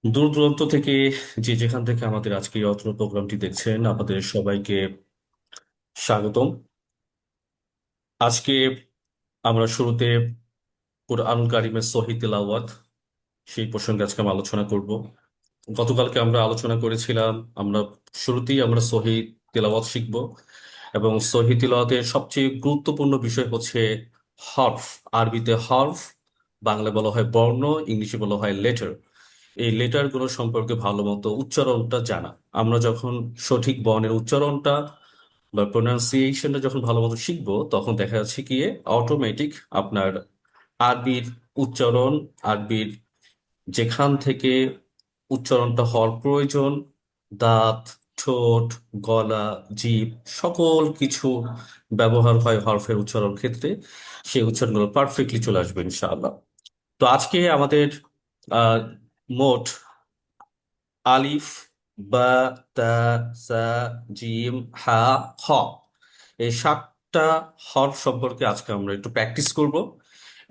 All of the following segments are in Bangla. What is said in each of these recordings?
দূর দূরান্ত থেকে যে যেখান থেকে আমাদের আজকে এই অত্র প্রোগ্রামটি দেখছেন আপনাদের সবাইকে স্বাগতম। আজকে আমরা শুরুতে কুরআনুল কারীমের সহিহ তিলাওয়াত সেই প্রসঙ্গে আজকে আমরা আলোচনা করব। গতকালকে আমরা আলোচনা করেছিলাম আমরা শুরুতেই আমরা সহিহ তিলাওয়াত শিখব, এবং সহিহ তিলাওয়াতের সবচেয়ে গুরুত্বপূর্ণ বিষয় হচ্ছে হরফ। আরবিতে হরফ, বাংলা বলা হয় বর্ণ, ইংলিশে বলা হয় লেটার। এই লেটারগুলো সম্পর্কে ভালো মতো উচ্চারণটা জানা। আমরা যখন সঠিক বর্ণের উচ্চারণটা বা প্রোনাউন্সিয়েশনটা যখন ভালো মতো শিখবো, তখন দেখা যাচ্ছে কি অটোমেটিক আপনার আরবির উচ্চারণ, আরবির যেখান থেকে উচ্চারণটা হওয়ার প্রয়োজন, দাঁত, ঠোঁট, গলা, জিভ, সকল কিছু ব্যবহার হয় হরফের উচ্চারণ ক্ষেত্রে, সেই উচ্চারণগুলো পারফেক্টলি চলে আসবে ইনশাআল্লাহ। তো আজকে আমাদের আহ মোট আলিফ, বা, তা, সা, জিম, হা, খ, এই 7টা হরফ সম্পর্কে আজকে আমরা একটু প্র্যাকটিস করব।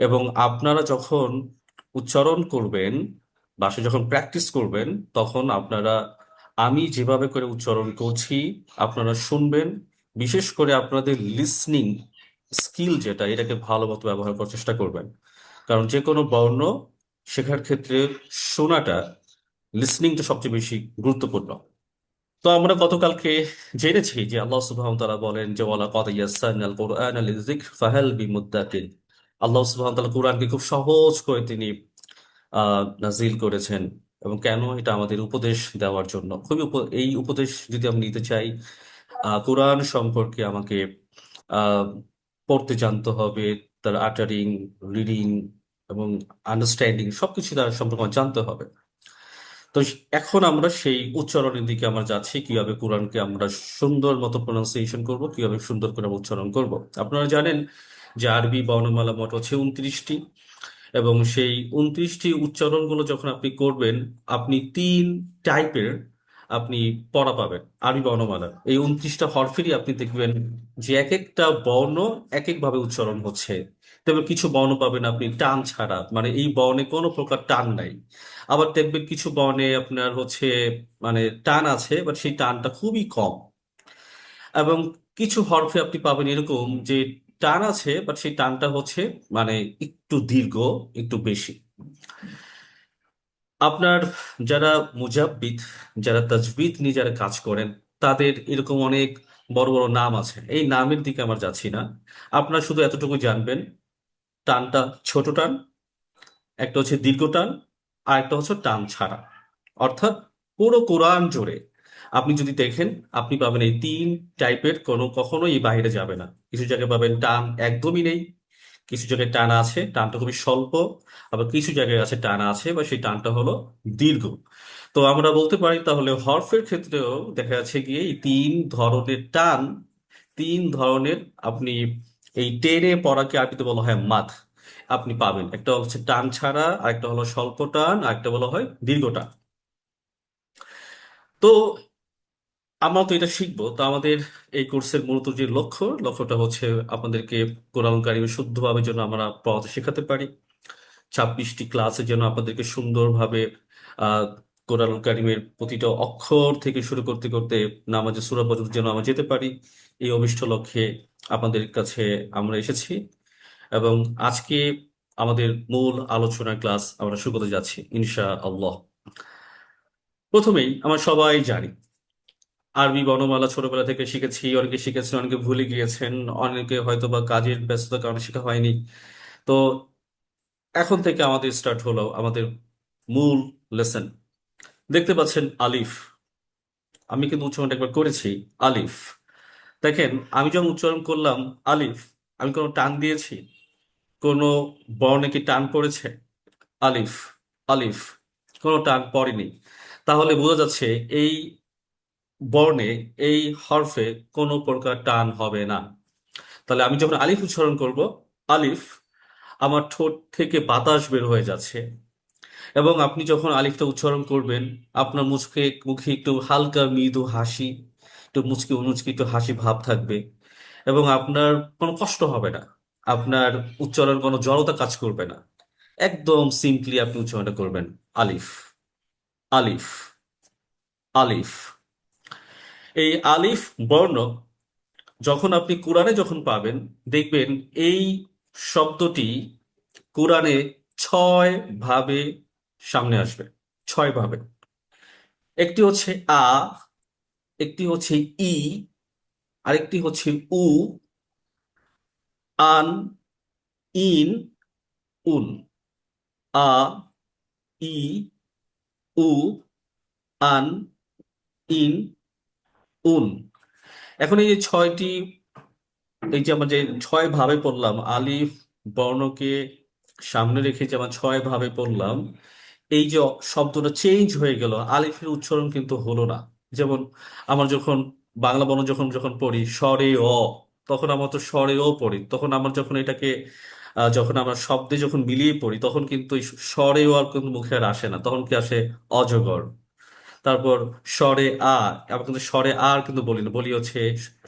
এবং আপনারা যখন উচ্চারণ করবেন, বাসায় যখন প্র্যাকটিস করবেন, তখন আপনারা আমি যেভাবে করে উচ্চারণ করছি আপনারা শুনবেন। বিশেষ করে আপনাদের লিসনিং স্কিল যেটা, এটাকে ভালো মতো ব্যবহার করার চেষ্টা করবেন। কারণ যে কোনো বর্ণ শেখার ক্ষেত্রে শোনাটা, লিসনিংটা সবচেয়ে বেশি গুরুত্বপূর্ণ। তো আমরা গতকালকে জেনেছি যে আল্লাহ সুবহানাহু ওয়া তাআলা বলেন যে ওয়ালা কদ ইয়াসসারনাল কুরআনা লিযিকর ফাহাল বিমুদ্দাকির। আল্লাহ সুবহানাহু ওয়া তাআলা কুরআনকে খুব সহজ করে তিনি নাজিল করেছেন। এবং কেন? এটা আমাদের উপদেশ দেওয়ার জন্য। এই উপদেশ যদি আমি নিতে চাই, কোরআন সম্পর্কে আমাকে আহ, পড়তে জানতে হবে, তার আটারিং, রিডিং এবং আন্ডারস্ট্যান্ডিং সবকিছু তার সম্পর্কে আমার জানতে হবে। তো এখন আমরা সেই উচ্চারণের দিকে আমরা যাচ্ছি, কিভাবে কোরআনকে আমরা সুন্দর মতো প্রোনাউন্সিয়েশন করব, কিভাবে সুন্দর করে আমরা উচ্চারণ করব। আপনারা জানেন যে আরবি বর্ণমালা মোট হচ্ছে 29টি, এবং সেই 29টি উচ্চারণগুলো যখন আপনি করবেন, আপনি 3 টাইপের আপনি পড়া পাবেন আরবি বর্ণমালা। এই 29টা হরফেরই আপনি দেখবেন যে এক একটা বর্ণ এক এক ভাবে উচ্চারণ হচ্ছে। তবে কিছু বর্ণ পাবেন আপনি টান ছাড়া, মানে এই বর্ণে কোনো প্রকার টান নাই। আবার দেখবেন কিছু বর্ণে আপনার হচ্ছে মানে টান আছে, বাট সেই টানটা খুবই কম। এবং কিছু হরফে আপনি পাবেন এরকম যে টান আছে, বাট সেই টানটা হচ্ছে মানে একটু দীর্ঘ, একটু বেশি। আপনার যারা মুজাব্বিদ, যারা তাজবিদ নিয়ে যারা কাজ করেন, তাদের এরকম অনেক বড় বড় নাম আছে। এই নামের দিকে আমার যাচ্ছি না। আপনার শুধু এতটুকু জানবেন, টানটা ছোট টান, একটা হচ্ছে দীর্ঘ টান, আর একটা হচ্ছে টান ছাড়া। অর্থাৎ পুরো কোরআন জুড়ে আপনি যদি দেখেন, আপনি পাবেন এই 3 টাইপের, কখনোই বাইরে যাবে না। কিছু জায়গায় পাবেন টান একদমই নেই, কিছু জায়গায় টান আছে, টানটা খুবই স্বল্প, আবার কিছু জায়গায় আছে টান আছে বা সেই টানটা হলো দীর্ঘ। তো আমরা বলতে পারি তাহলে হরফের ক্ষেত্রেও দেখা যাচ্ছে গিয়ে এই 3 ধরনের টান, 3 ধরনের আপনি এই টেনে পড়াকে আরবিতে বলা হয় মাদ, আপনি পাবেন। একটা হচ্ছে টান ছাড়া, আরেকটা হলো স্বল্প টান, আরেকটা বলা হয় দীর্ঘ টান। তো আমরা তো এটা শিখবো। তো আমাদের এই কোর্সের মূলত যে লক্ষ্যটা হচ্ছে আপনাদেরকে কোরআন কারিমের শুদ্ধভাবে যেন আমরা পড়াতে শেখাতে পারি। 26টি ক্লাসে যেন আপনাদেরকে সুন্দরভাবে আহ কোরআন কারিমের প্রতিটা অক্ষর থেকে শুরু করতে করতে নামাজের সূরা পর্যন্ত যেন আমরা যেতে পারি। এই অভিষ্ট লক্ষ্যে আপনাদের কাছে আমরা এসেছি। এবং আজকে আমাদের মূল আলোচনার ক্লাস আমরা শুরু করতে যাচ্ছি ইনশা আল্লাহ। প্রথমেই আমরা সবাই জানি আরবি বর্ণমালা ছোটবেলা থেকে শিখেছি, অনেকে শিখেছেন, অনেকে ভুলে গিয়েছেন, অনেকে হয়তো বা কাজের ব্যস্ততার কারণে শেখা হয়নি। তো এখন থেকে আমাদের স্টার্ট হলো আমাদের মূল লেসন। দেখতে পাচ্ছেন আলিফ, আমি কিন্তু উচ্চারণটা একবার করেছি আলিফ। দেখেন আমি যখন উচ্চারণ করলাম আলিফ, আমি কোনো টান দিয়েছি? কোনো বর্ণে কি টান পড়েছে? আলিফ, আলিফ, কোনো টান পড়েনি। তাহলে বোঝা যাচ্ছে এই বর্ণে, এই হরফে কোনো প্রকার টান হবে না। তাহলে আমি যখন আলিফ উচ্চারণ করব, আলিফ, আমার ঠোঁট থেকে বাতাস বের হয়ে যাচ্ছে। এবং আপনি যখন আলিফটা উচ্চারণ করবেন, আপনার মুখে মুখে একটু হালকা মৃদু হাসি, একটু মুচকি মুচকি একটু হাসি ভাব থাকবে। এবং আপনার কোনো কষ্ট হবে না, আপনার উচ্চারণ কোনো জড়তা কাজ করবে না। একদম সিম্পলি আপনি উচ্চারণটা করবেন আলিফ। আলিফ। আলিফ। এই আলিফ বর্ণ যখন আপনি কোরআনে যখন পাবেন, দেখবেন এই শব্দটি কোরআনে ছয় ভাবে সামনে আসবে। ছয় ভাবে। একটি হচ্ছে আ, একটি হচ্ছে ই, আরেকটি হচ্ছে উ, আন, ইন, উন। আ, ই, উ, আন, ইন, উন। এখন এই যে ছয়টি, এই যে আমরা যে ছয় ভাবে পড়লাম, আলিফ বর্ণকে সামনে রেখে যে আমরা ছয় ভাবে পড়লাম, এই যে শব্দটা চেঞ্জ হয়ে গেল, আলিফের উচ্চারণ কিন্তু হলো না। যেমন আমরা যখন বাংলা বর্ণ যখন যখন পড়ি স্বরে অ, তখন আমরা তো স্বরে ও পড়ি, তখন আমরা যখন এটাকে যখন আমরা শব্দে যখন মিলিয়ে পড়ি, তখন কিন্তু এই স্বরে ও আর কিন্তু মুখে আর আসে না, তখন কি আসে? অজগর। তারপর স্বরে আ, আমরা কিন্তু স্বরে আর কিন্তু বলি না, বলি হচ্ছে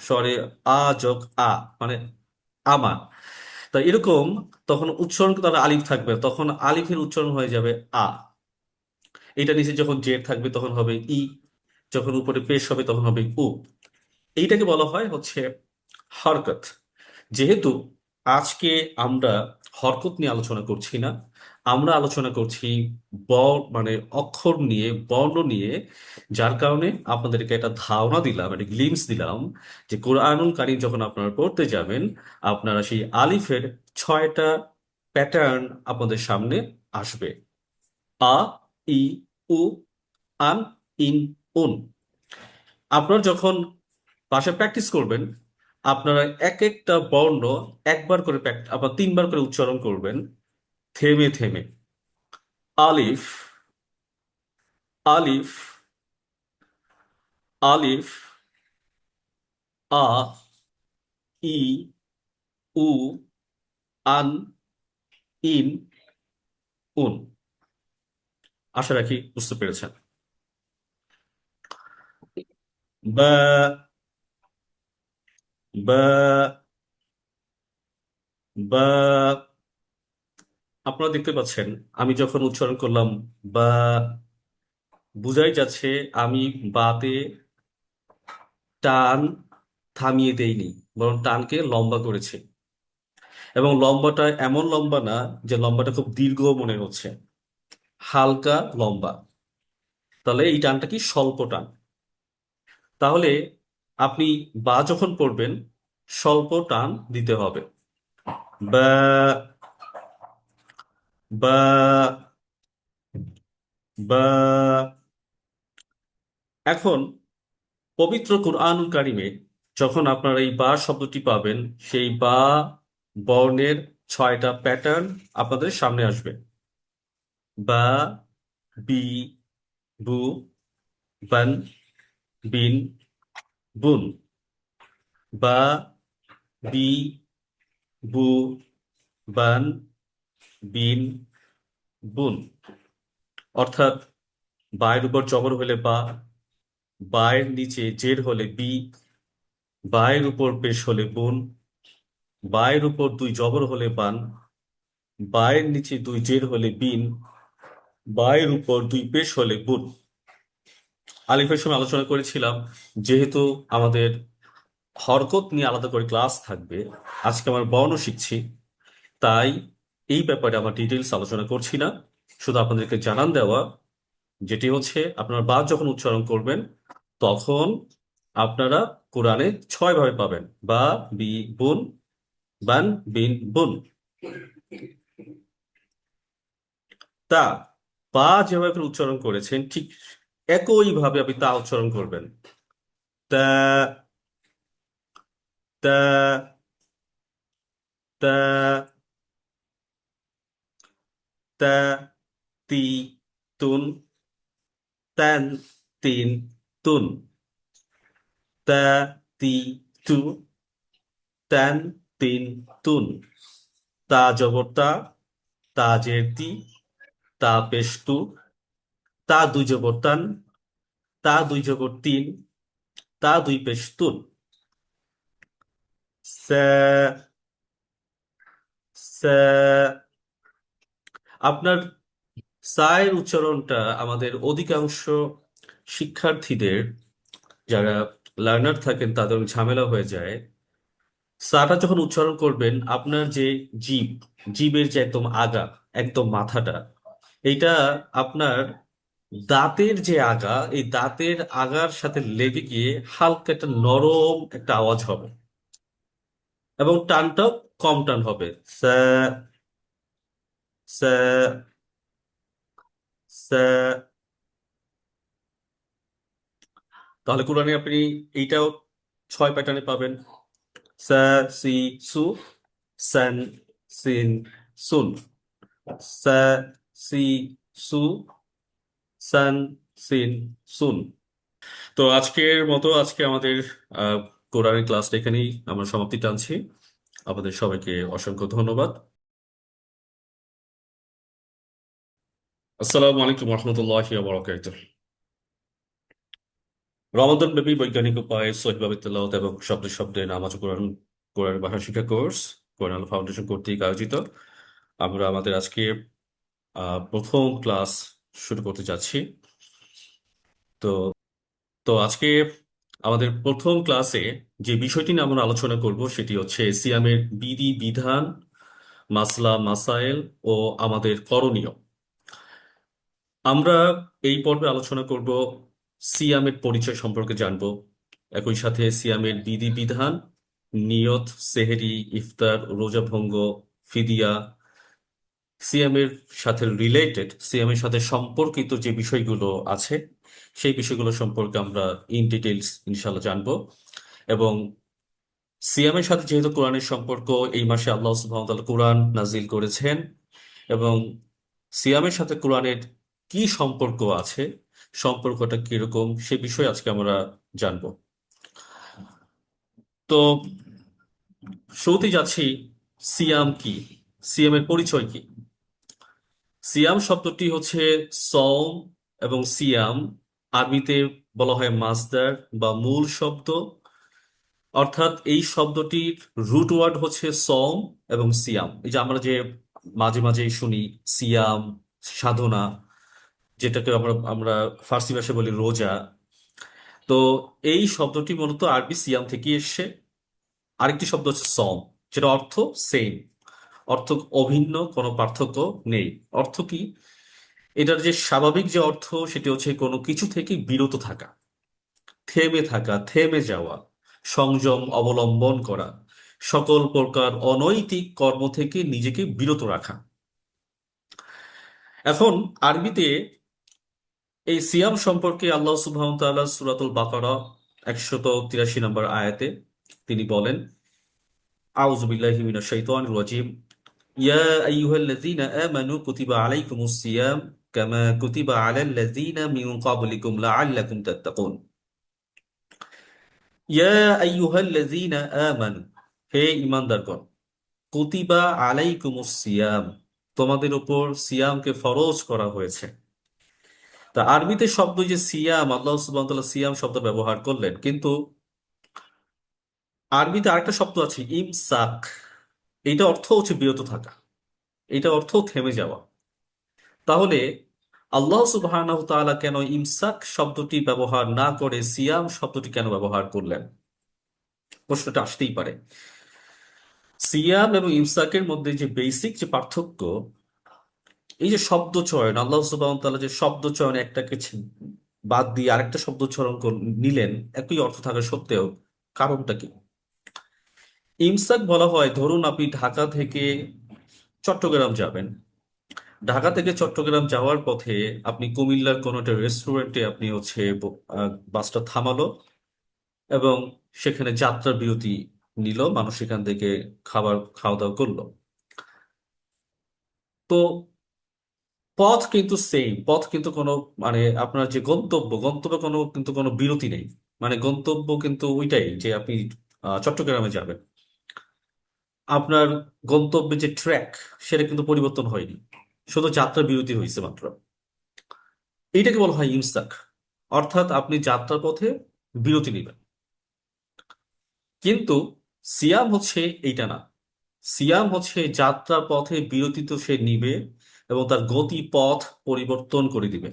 স্বরে আ যোগ আ, মানে আমার। তা এরকম তখন উচ্চারণ কিন্তু আর আলিফ থাকবে না, তখন আলিফের উচ্চারণ হয়ে যাবে আ। এটা নিচে যখন জেড থাকবে তখন হবে ই, যখন উপরে পেশ হবে তখন হবে উ। এইটাকে বলা হয় হচ্ছে হরকত। যেহেতু আজকে আমরা হরকত নিয়ে আলোচনা করছি না, আমরা আলোচনা করছি মানে অক্ষর নিয়ে, বর্ণ নিয়ে, যার কারণে আপনাদেরকে একটা ধারণা দিলাম, একটা গ্লিমস দিলাম যে কোরআনুল কারীম যখন আপনারা পড়তে যাবেন, আপনারা সেই আলিফের ছয়টা প্যাটার্ন আপনাদের সামনে আসবে। আ, ই, উ, আন, ইন, উন। আপনারা যখন বাসায় প্র্যাকটিস করবেন, আপনারা এক একটা বর্ণ একবার করে আবার তিনবার করে উচ্চারণ করবেন, থেমে থেমে। আলিফ, আলিফ, আলিফ, আ, ই, উ, আন, ইন, উন। আশা রাখি বুঝতে পেরেছেন। বা, বা, বা। আপনারা দেখতে পাচ্ছেন, আমি যখন উচ্চারণ করলাম বা, বুঝাই যাচ্ছে আমি বাতে টান থামিয়ে দেইনি, বরং টানকে লম্বা করেছি। এবং লম্বাটা এমন লম্বা না যে লম্বাটা খুব দীর্ঘ মনে হচ্ছে, হালকা লম্বা। তাহলে এই টানটা কি? স্বল্প টান। তাহলে আপনি বা যখন পড়বেন, স্বল্প টান দিতে হবে। বা, বা, বা। এখন পবিত্র কুরআনুল কারিমে যখন আপনারা এই বা শব্দটি পাবেন, সেই বা বর্ণের ছয়টা প্যাটার্ন আপনাদের সামনে আসবে। বা, বি, বু, বান, বিন, বুন। বা, বি, বু, বান, বিন, বুন। অর্থাৎ বায়ের উপর জবর হলে বা, বায়ের নিচে জের হলে বি, বায়ের উপর পেশ হলে বুন, বায়ের উপর দুই জবর হলে বান, বায়ের নিচে দুই জের হলে বিন, বায়ের উপর দুই পেশ হলে বুন। আলিফের সময় আলোচনা করেছিলাম, যেহেতু আমাদের হরকত নিয়ে আলাদা করে ক্লাস থাকবে, আজকে আমার বর্ণ শিখছি, তাই এই ব্যাপারে আমার ডিটেলস আলোচনা করছি না। শুধু আপনাদেরকে জানান দেওয়া, যেটি হচ্ছে আপনারা বা যখন উচ্চারণ করবেন, তখন আপনারা কোরআনে ছয় ভাবে পাবেন। বা, বি, বুন, বান, বিন, বুন। তা, বা যেভাবে করে উচ্চারণ করেছেন, ঠিক একইভাবে আপনি তা উচ্চারণ করবেন। তা, তা, তা, তা, তি, তুন, তান, তিন, তুন। তা, তি, তু, তান, তিন, তুন। তা জবর তা, তা জের তি, তা পেশ তু, তা দুই জবর তান, তা দুই জবর তিন, তা দুই পেশ তুন। সা, সা। আপনার সায়ের উচ্চারণটা আমাদের অধিকাংশ শিক্ষার্থীদের, যারা লার্নার থাকেন, তাদের অনেক ঝামেলা হয়ে যায়। সাটা যখন উচ্চারণ করবেন, আপনার যে জিভ, জিভের যে একদম আগা, একদম মাথাটা, এইটা আপনার দাঁতের যে আগা, এই দাঁতের আগার সাথে লেগে গিয়ে হালকা একটা নরম একটা আওয়াজ হবে, এবং টানটাও কম টান হবে। স্যা, স্যা, স্যা। তাহলে কোরআনে আপনি এইটাও 6 প্যাটার্নে পাবেন। স্যা, সি, সু, স্যান, সিন, সুন। স্যা, সি, সু, স্যান, সিন, সুন। তো আজকে আমাদের আহ কোরআনের ক্লাসটা এখানেই আমরা সমাপ্তি টানছি। আপনাদের সবাইকে অসংখ্য ধন্যবাদ। আসসালামু আলাইকুম রহমতুল্লাহি ওয়া বারাকাতুহু। রমাদান ব্যাপী বৈজ্ঞানিক উপায়ে সহিভাবে তেলাওয়াত এবং শব্দে শব্দে নামাজ ও কোরআন ভাষা শিক্ষা কোর্স কোরআন আলো ফাউন্ডেশন কর্তৃক আয়োজিত, আমরা আমাদের আজকে প্রথম ক্লাস শুরু করতে যাচ্ছি। তো তো আজকে আমাদের প্রথম ক্লাসে যে বিষয়টি নিয়ে আমরা আলোচনা করব সেটি হচ্ছে সিয়ামের বিধি বিধান, মাসলা মাসায়েল ও আমাদের করণীয়। আমরা এই পর্বে আলোচনা করব সিয়ামের পরিচয় সম্পর্কে জানব, একই সাথে সিয়ামের বিধি বিধান, নিয়ত, সেহরি, ইফতার, রোজা ভঙ্গ, ফিদিয়া, সিয়ামের সাথে সিয়ামের সাথে সম্পর্কিত যে বিষয়গুলো আছে, সেই বিষয়গুলো সম্পর্কে আমরা ইন ডিটেইলস ইনশাল্লাহ জানবো। এবং সিয়ামের সাথে যেহেতু কোরআনের সম্পর্ক, এই মাসে আল্লাহ সুবহানাহু ওয়া তাআলা কোরআন নাজিল করেছেন, এবং সিয়ামের সাথে কোরআনের কি সম্পর্ক আছে, সম্পর্কটা কিরকম, সে বিষয়ে আজকে আমরা জানবো। তো শুরুতেই যাচ্ছি, সিয়াম কি, সিয়ামের পরিচয় কি। সিয়াম শব্দটি হচ্ছে সওম, এবং সিয়াম আরবিতে বলা হয় মাসদার বা মূল শব্দ। অর্থাৎ এই শব্দটির রুট ওয়ার্ড হচ্ছে সওম এবং সিয়াম। এই যে আমরা যে মাঝে মাঝে শুনি সিয়াম, সাধনা, যেটাকে আমরা আমরা ফার্সি ভাষায় বলি রোজা। তো এই শব্দটি মূলত আরবি সিয়াম থেকে এসেছে। আরেকটি শব্দ হচ্ছে সম, যেটা অর্থ সেম, অর্থ অভিন্ন, কোনো পার্থক্য নেই। অর্থ কি? এটার যে স্বাভাবিক যে অর্থ, সেটি হচ্ছে কোনো কিছু থেকে বিরত থাকা, থেমে থাকা, থেমে যাওয়া, সংযম অবলম্বন করা, সকল প্রকার অনৈতিক কর্ম থেকে নিজেকে বিরত রাখা। এখন আরবিতে এই সিয়াম সম্পর্কে আল্লাহ সুবহানাহু ওয়া তাআলা সূরাতুল বাকারা 183 নম্বর আয়াতে তিনি বলেন, আউযু বিল্লাহি মিনাশ শাইতানির রাজিম, ইয়া আইয়ুহাল্লাযীনা আমানু কুতিবা আলাইকুমুস সিয়াম কামা কুতিবা আলাল্লাযীনা মিন ক্বাবলিকুম লাআল্লাকুম তাত্তাকুন। ইয়া আইয়ুহাল্লাযীনা আমানু, হে ঈমানদারগণ, কুতিবা আলাইকুমুস সিয়াম, তোমাদের উপর সিয়ামকে ফরজ করা হয়েছে। তা আরবিতে শব্দ যে সিয়াম, আল্লাহ সুবহানাহু ওয়া তাআলা সিয়াম শব্দ ব্যবহার করলেন, কিন্তু আরবিতে আরেকটা শব্দ আছে ইমসাক। এইটা অর্থ হচ্ছে বিরত থাকা, এইটা অর্থ থেমে যাওয়া। তাহলে আল্লাহ সুবহানাহু তাআলা কেন ইমসাক শব্দটি ব্যবহার না করে সিয়াম শব্দটি কেন ব্যবহার করলেন? প্রশ্নটা আসতেই পারে। সিয়াম এবং ইমসাকের মধ্যে যে বেসিক যে পার্থক্য, এই যে শব্দ চয়ন, আল্লাহ সুবহানাহু তাআলা যে শব্দ চয়ন একটাকে বাদ দিয়ে আরেকটা শব্দ উচ্চারণ নিলেন একই অর্থ থাকা সত্ত্বেও, কারণটা কি? ইমসাক বলা হয়, ধরুন আপনি ঢাকা থেকে চট্টগ্রাম যাবেন। ঢাকা থেকে চট্টগ্রাম যাওয়ার পথে আপনি কুমিল্লার কোনো একটা রেস্টুরেন্টে আপনি হচ্ছে বাসটা থামালো, এবং সেখানে যাত্রা বিরতি নিল, মানুষ সেখান থেকে খাওয়া দাওয়া করলো। তো পথ কিন্তু সেম, পথ কিন্তু কোনো, মানে আপনার যে গন্তব্য কোনো কিন্তু কোনো বিরতি নেই। মানে গন্তব্য কিন্তু ওইটাই, যে আপনি চট্টগ্রামে যাবেন, আপনার গন্তব্যে যে ট্র্যাক, সেটা কিন্তু পরিবর্তন হয়নি, শুধু যাত্রা বিরতি হয়েছে মাত্র। এইটাকে বলা হয় ইমসাক, অর্থাৎ আপনি যাত্রার পথে বিরতি নেবেন। কিন্তু সিয়াম হচ্ছে এইটা না। সিয়াম হচ্ছে যাত্রা পথে বিরতি তো সে নিবে, এবং তার গতিপথ পরিবর্তন করে দিবে।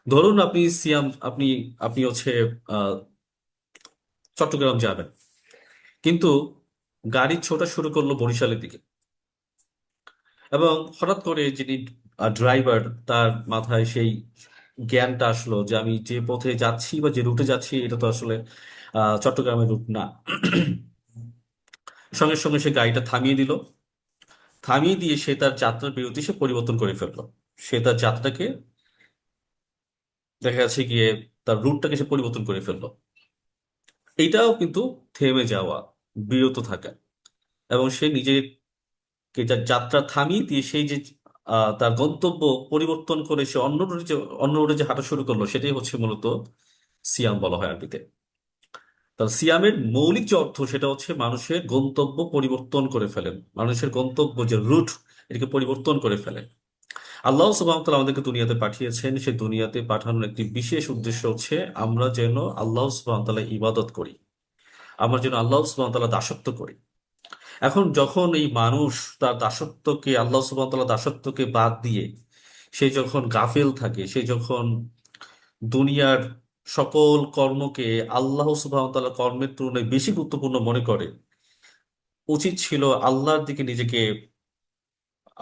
ধরুন আপনি সিয়াম, আপনি আপনি হচ্ছে আহ, চট্টগ্রাম যাবেন, কিন্তু গাড়ি ছোটা শুরু করলো বরিশালের দিকে, এবং হঠাৎ করে যিনি ড্রাইভার, তার মাথায় সেই জ্ঞানটা আসলো যে আমি যে পথে যাচ্ছি বা যে রুটে যাচ্ছি এটা তো আসলে চট্টগ্রামের রুট না। সঙ্গে সঙ্গে সে গাড়িটা থামিয়ে দিল, থামিয়ে দিয়ে সে তার যাত্রার বিরতি সে পরিবর্তন করে ফেললো। সে তার যাত্রাকে, দেখা যাচ্ছে গিয়ে, তার রুটটাকে সে পরিবর্তন করে ফেললো। এইটাও কিন্তু থেমে যাওয়া, বিরত থাকা। এবং সে নিজেকে তার যাত্রা থামিয়ে দিয়ে সেই যে তার গন্তব্য পরিবর্তন করে সে অন্য রুটে যে হাঁটা শুরু করলো, সেটাই হচ্ছে মূলত সিয়াম বলা হয় আরবিতে। তার সিয়ামের মৌলিক যে অর্থ সেটা হচ্ছে মানুষের গন্তব্য পরিবর্তন করে ফেলেন, মানুষের গন্তব্য যে রুট এটাকে পরিবর্তন করে ফেলেন। আল্লাহ সুবহানাহু ওয়া তাআলা আমাদেরকে দুনিয়াতে পাঠিয়েছেন, সেই দুনিয়াতে পাঠানোর একটি বিশেষ উদ্দেশ্য হচ্ছে আমরা যেন আল্লাহ সুবহানাহু ওয়া তাআলা ইবাদত করি, আমরা যেন আল্লাহ সুবহানাহু ওয়া তাআলা দাসত্ব করি। এখন যখন এই মানুষ তার দাসত্বকে, আল্লাহ সুবহানাহু ওয়া তাআলার দাসত্বকে বাদ দিয়ে সে যখন গাফেল থাকে, সে যখন দুনিয়ার সকল কর্মকে আল্লাহ সুবহানাহু ওয়া তাআলার কর্মের তুলনায় বেশি গুরুত্বপূর্ণ মনে করে, উচিত ছিল আল্লাহর দিকে নিজেকে,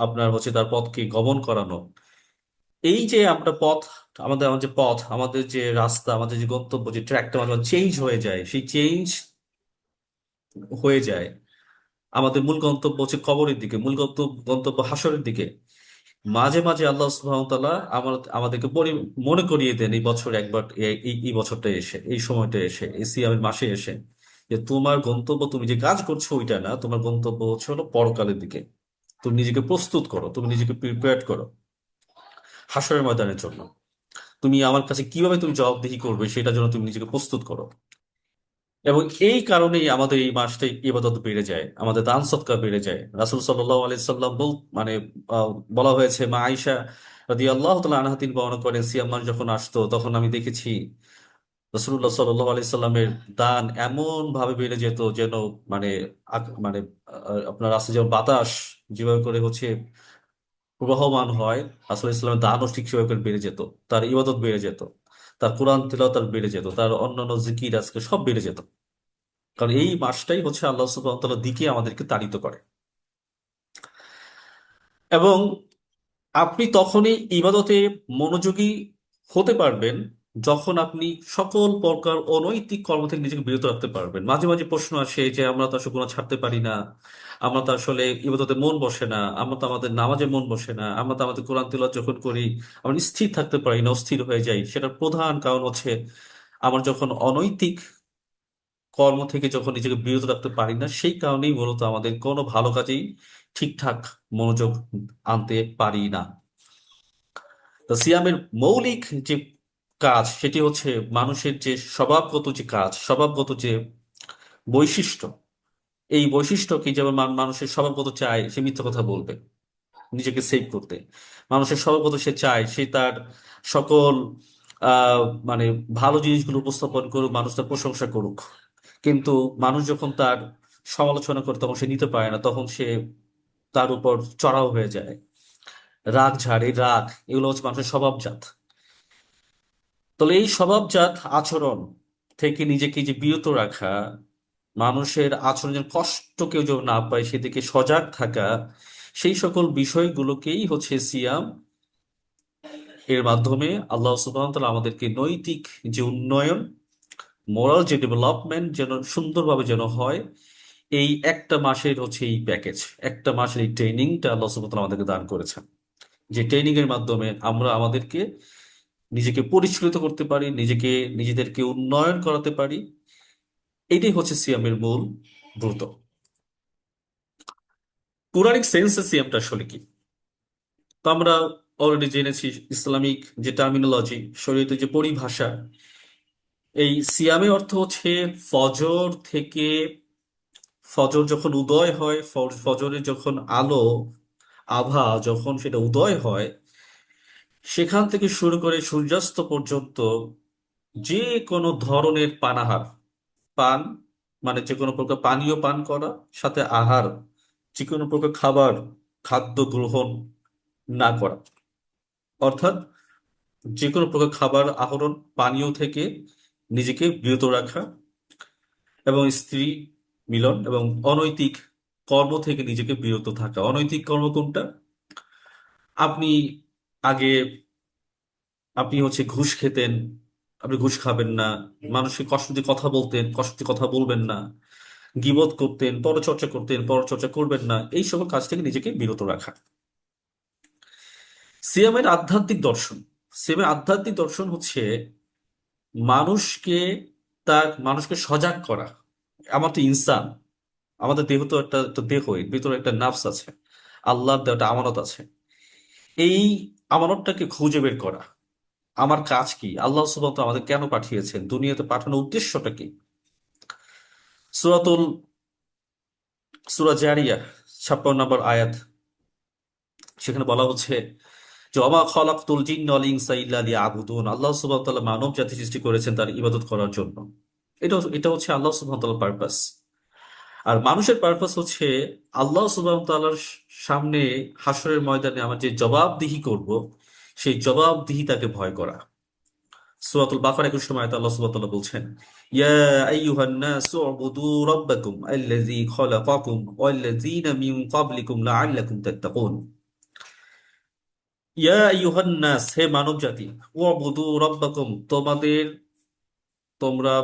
আপনার হচ্ছে তার পথকে গমন করানো। এই যে আমরা পথ, আমাদের আমার যে পথ, আমাদের যে রাস্তা, আমাদের যে গন্তব্য, যে ট্র্যাকটা মাঝে মাঝে চেঞ্জ হয়ে যায়, সেই চেঞ্জ হয়ে যায়। আমাদের মূল গন্তব্য হচ্ছে কবরের দিকে, মূল গন্তব্য গন্তব্য হাসরের দিকে। মাঝে মাঝে আল্লাহ সুবহানাহু ওয়া তাআলা আমাদেরকে মনে করিয়ে দেন এই বছর একবার, এই বছরটা এসে, এই সময়টা এসে, এই সিয়ামের মাসে এসে, যে তোমার গন্তব্য, তুমি যে কাজ করছো ওইটা না, তোমার গন্তব্য হচ্ছে হলো পরকালের দিকে। তুমি নিজেকে প্রস্তুত করো, তুমি নিজেকে প্রিপেয়ার করো হাসরের ময়দানের জন্য। তুমি আমার কাছে কিভাবে তুমি জবাবদিহি করবে সেটার জন্য তুমি নিজেকে প্রস্তুত করো। এবং এই কারণেই আমাদের এই মাসটা ইবাদত বেড়ে যায়, আমাদের দান সদকা বেড়ে যায়। রাসূল সাল্লাল্লাহু আলাইহি সাল্লাম মানে আহ, বলা হয়েছে, মা আয়েশা রাদিয়াল্লাহু তাআলা আনহা তিনি বর্ণনা করেন, সিয়াম মাস যখন আসতো তখন আমি দেখেছি রাসূলুল্লাহ সাল্লাল্লাহু আলাইহি সাল্লামের দান এমন ভাবে বেড়ে যেত যেন, মানে মানে আপনার রাসূল যেমন বাতাস যেভাবে করে হচ্ছে প্রবাহমান হয়, রাসূল ইসলামের দানও ঠিক সেভাবে করে বেড়ে যেত। তার ইবাদত বেড়ে যেত, তার কোরআন তিলাওয়াত তার বেড়ে যেত, তার অন্যান্য জিকির আজকে সব বেড়ে যেত। কারণ এই মাসটাই হচ্ছে আল্লাহ সুবহানাহু ওয়া তাআলার দিকে আমাদেরকে তাড়িত করে। এবং আপনি তখনই ইবাদতে মনোযোগী হতে পারবেন যখন আপনি সকল প্রকার অনৈতিক কর্ম থেকে নিজেকে বিরত রাখতে পারবেন। মাঝে মাঝে প্রশ্ন আসে যে আমরা তো আসলে গুনাহ ছাড়তে পারি না, আমরা তো আসলে ইবাদতে মন বসে না, আমরা তো আমাদের নামাজে মন বসে না, আমরা তো আমাদের কোরআন তিলাওয়াত যখন করি আমরা স্থির থাকতে পারি না, অস্থির হয়ে যাই। সেটার প্রধান কারণ হচ্ছে আমার যখন অনৈতিক কর্ম থেকে যখন নিজেকে বিরত রাখতে পারি না, সেই কারণেই মূলত আমাদের কোনো ভালো কাজেই ঠিকঠাক মনোযোগ আনতে পারি না। তো সিয়ামের মৌলিক যে কাজ সেটি হচ্ছে মানুষের যে স্বভাবগত যে কাজ, স্বভাবগত যে বৈশিষ্ট্য, এই বৈশিষ্ট্যকে যেমন মানুষের স্বভাবগত চায় সে মিথ্যা কথা বলবে নিজেকে সেভ করতে। মানুষের স্বভাবগত সে চায় সে তার সকল আহ মানে ভালো জিনিসগুলো উপস্থাপন করুক, মানুষ তার প্রশংসা করুক। কিন্তু মানুষ যখন তার সমালোচনা করে তখন সে নিতে পারে না, তখন সে তার উপর চড়াও হয়ে যায়, রাগ ঝাড়ে। এই রাগ, এগুলো হচ্ছে মানুষের স্বভাবজাত। তাহলে এই স্বভাবজাত আচরণ থেকে নিজেকে যে বিরত রাখা, মানুষের আচরণের কষ্ট কেউ যেন না পায় সেদিকে সজাগ থাকা, সেই সকল বিষয়গুলোকেই হচ্ছে সিয়াম এর মাধ্যমে আল্লাহ সুবহানাহু ওয়া তাআলা আমাদেরকে নৈতিক যে উন্নয়ন, মোরাল যে ডেভেলপমেন্ট যেন সুন্দরভাবে যেন হয়, এই একটা মাসের হচ্ছে এই প্যাকেজ, একটা মাসের এই ট্রেনিংটা আল্লাহ সুবহানাহু ওয়া তাআলা আমাদেরকে দান করেছেন। যে ট্রেনিং এর মাধ্যমে আমরা আমাদেরকে নিজেকে পরিচালিত করতে পারি, নিজেদেরকে উন্নয়ন করাতে পারি। এটাই হচ্ছে সিয়ামের মূল ব্রত। পুরাণিক সেন্সে সিয়ামটা আসলে কি, তো আমরা অলরেডি জেনেছি। ইসলামিক যে টার্মিনোলজি, শরীয়তের যে পরিভাষা, এই সিয়ামে অর্থ হচ্ছে ফজর থেকে, ফজর যখন উদয় হয়, ফজরের যখন আলো, আভা যখন সেটা উদয় হয়, সেখান থেকে শুরু করে সূর্যাস্ত পর্যন্ত যে কোনো ধরনের পানাহার, পান মানে যে কোনো প্রকার পানীয় পান করা, সাথে আহার, যে কোনো প্রকার খাবার, খাদ্য গ্রহণ, না করা, অর্থাৎ যে কোনো প্রকার খাবার আহরণ, পানীয় থেকে নিজেকে বিরত রাখা, এবং স্ত্রী মিলন এবং অনৈতিক কর্ম থেকে নিজেকে বিরত থাকা। অনৈতিক কর্ম কোনটা? আপনি আগে আপনি হচ্ছে ঘুষ খেতেন, আপনি ঘুষ খাবেন না। মানুষকে কষ্ট দিয়ে কথা বলতেন, কষ্ট দিয়ে কথা বলবেন না। গীবত করতেন, পরচর্চা করতেন, পরচর্চা করবেন না। এই সকল কাজ থেকে নিজেকে বিরত রাখা। সিয়ামের আধ্যাত্মিক দর্শন, সিয়ামের আধ্যাত্মিক দর্শন হচ্ছে মানুষকে মানুষকে সজাগ করা। আমার তো ইনসান, আমাদের দেহ তো একটা দেহ, এর ভিতরে একটা নাফস আছে, আল্লাহর দেওয়া একটা আমানত আছে। এই আমানতটাকে খুঁজে বের করা। আমার কাজ কি? আল্লাহ সুবহানাহু ওয়া তাআলা আমাদের কেন পাঠিয়েছেন? দুনিয়াতে পাঠানোর উদ্দেশ্যটা কি? সূরাতুল সূরা জারিয়া 56 নম্বর আয়াত, সেখানে বলা হচ্ছে যে ওমা খালাকতুল জিন্না ওয়াল ইনসা ইল্লা লিয়াবুদুন। আল্লাহ সুবহানাহু ওয়া তাআলা মানব জাতি সৃষ্টি করেছেন তার ইবাদত করার জন্য। এটা হচ্ছে আল্লাহ সুবহানাহু ওয়া তাআলার পারপাস। আর মানুষের পারপাস হচ্ছে আল্লাহ সুবহানাহু ওয়া তাআলার সামনে হাসরের ময়দানে আমার যে জবাবদিহি করব, সেই জবাবদিহিতাকে ভয় করা। সূরাতুল বাকারা 21 নম্বর আয়াতে আল্লাহ সুবহানাহু ওয়া তাআলা বলছেন, ইয়া আইয়ুহান নাসু উবুদু রাব্বাকুম আল্লাযী খালাকাকুম ওয়াল্লাযীনা মিন ক্বাবলিকুম লাআল্লাকুম তাত্তাকুন। ইয়া আইয়ুহান নাস, হে মানব জাতি, উবুদু রাব্বাকুম, তোমরা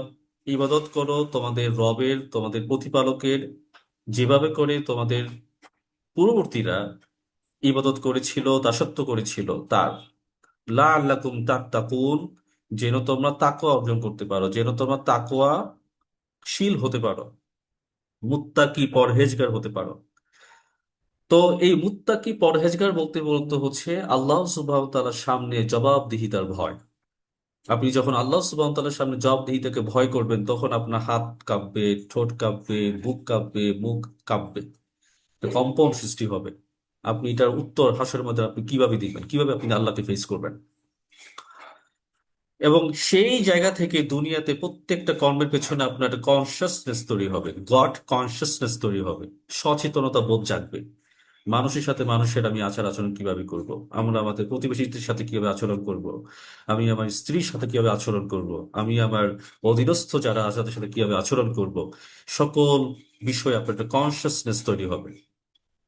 ইবাদত করো তোমাদের রবের, তোমাদের প্রতিপালকের, যেভাবে করে তোমাদের পূর্ববর্তীরা ইবাদত করেছিল, দাসত্ব করেছিল তার। লাআল্লাকুম তাত্তাকুন, যেন তোমরা তাকওয়া অর্জন করতে পারো, যেন তোমরা তাকওয়াশীল হতে পারো, মুত্তাকি পরহেজগার হতে পারো। তো এই মুত্তাকি পরহেজগার বলতে বলতে হচ্ছে আল্লাহ সুবহানাহু ওয়া তাআলার সামনে জবাবদিহিতার ভয়। আপনি যখন আল্লাহ সুবহানাহু ওয়া তাআলার সামনে জবাবদিহিতাকে ভয় করবেন, তখন আপনার হাত কাঁপবে, ঠোঁট কাঁপবে, বুক কাঁপবে, মুখ কাঁপবে, একটা কম্পন সৃষ্টি হবে। আপনি এটার উত্তর হাসরের মধ্যে আপনি কিভাবে দিবেন, কিভাবে আপনি আল্লাহকে ফেস করবেন? এবং সেই জায়গা থেকে দুনিয়াতে প্রত্যেকটা কর্মের পেছনে আপনার একটা কনসিয়াসনেস তৈরি হবে, গড কনসিয়াসনেস তৈরি হবে, সচেতনতা বোধ জাগবে। মানুষের সাথে মানুষের আমি আচার আচরণ কিভাবে করব, আমরা আমাদের প্রতিবেশীদের সাথে কিভাবে আচরণ করব, আমি আমার স্ত্রীর সাথে কিভাবে আচরণ করব, আমি আমার অধীনস্থ যারা আছে তাদের সাথে কিভাবে আচরণ করব, সকল বিষয়ে আপনার একটা কনসিয়াসনেস তৈরি হবে।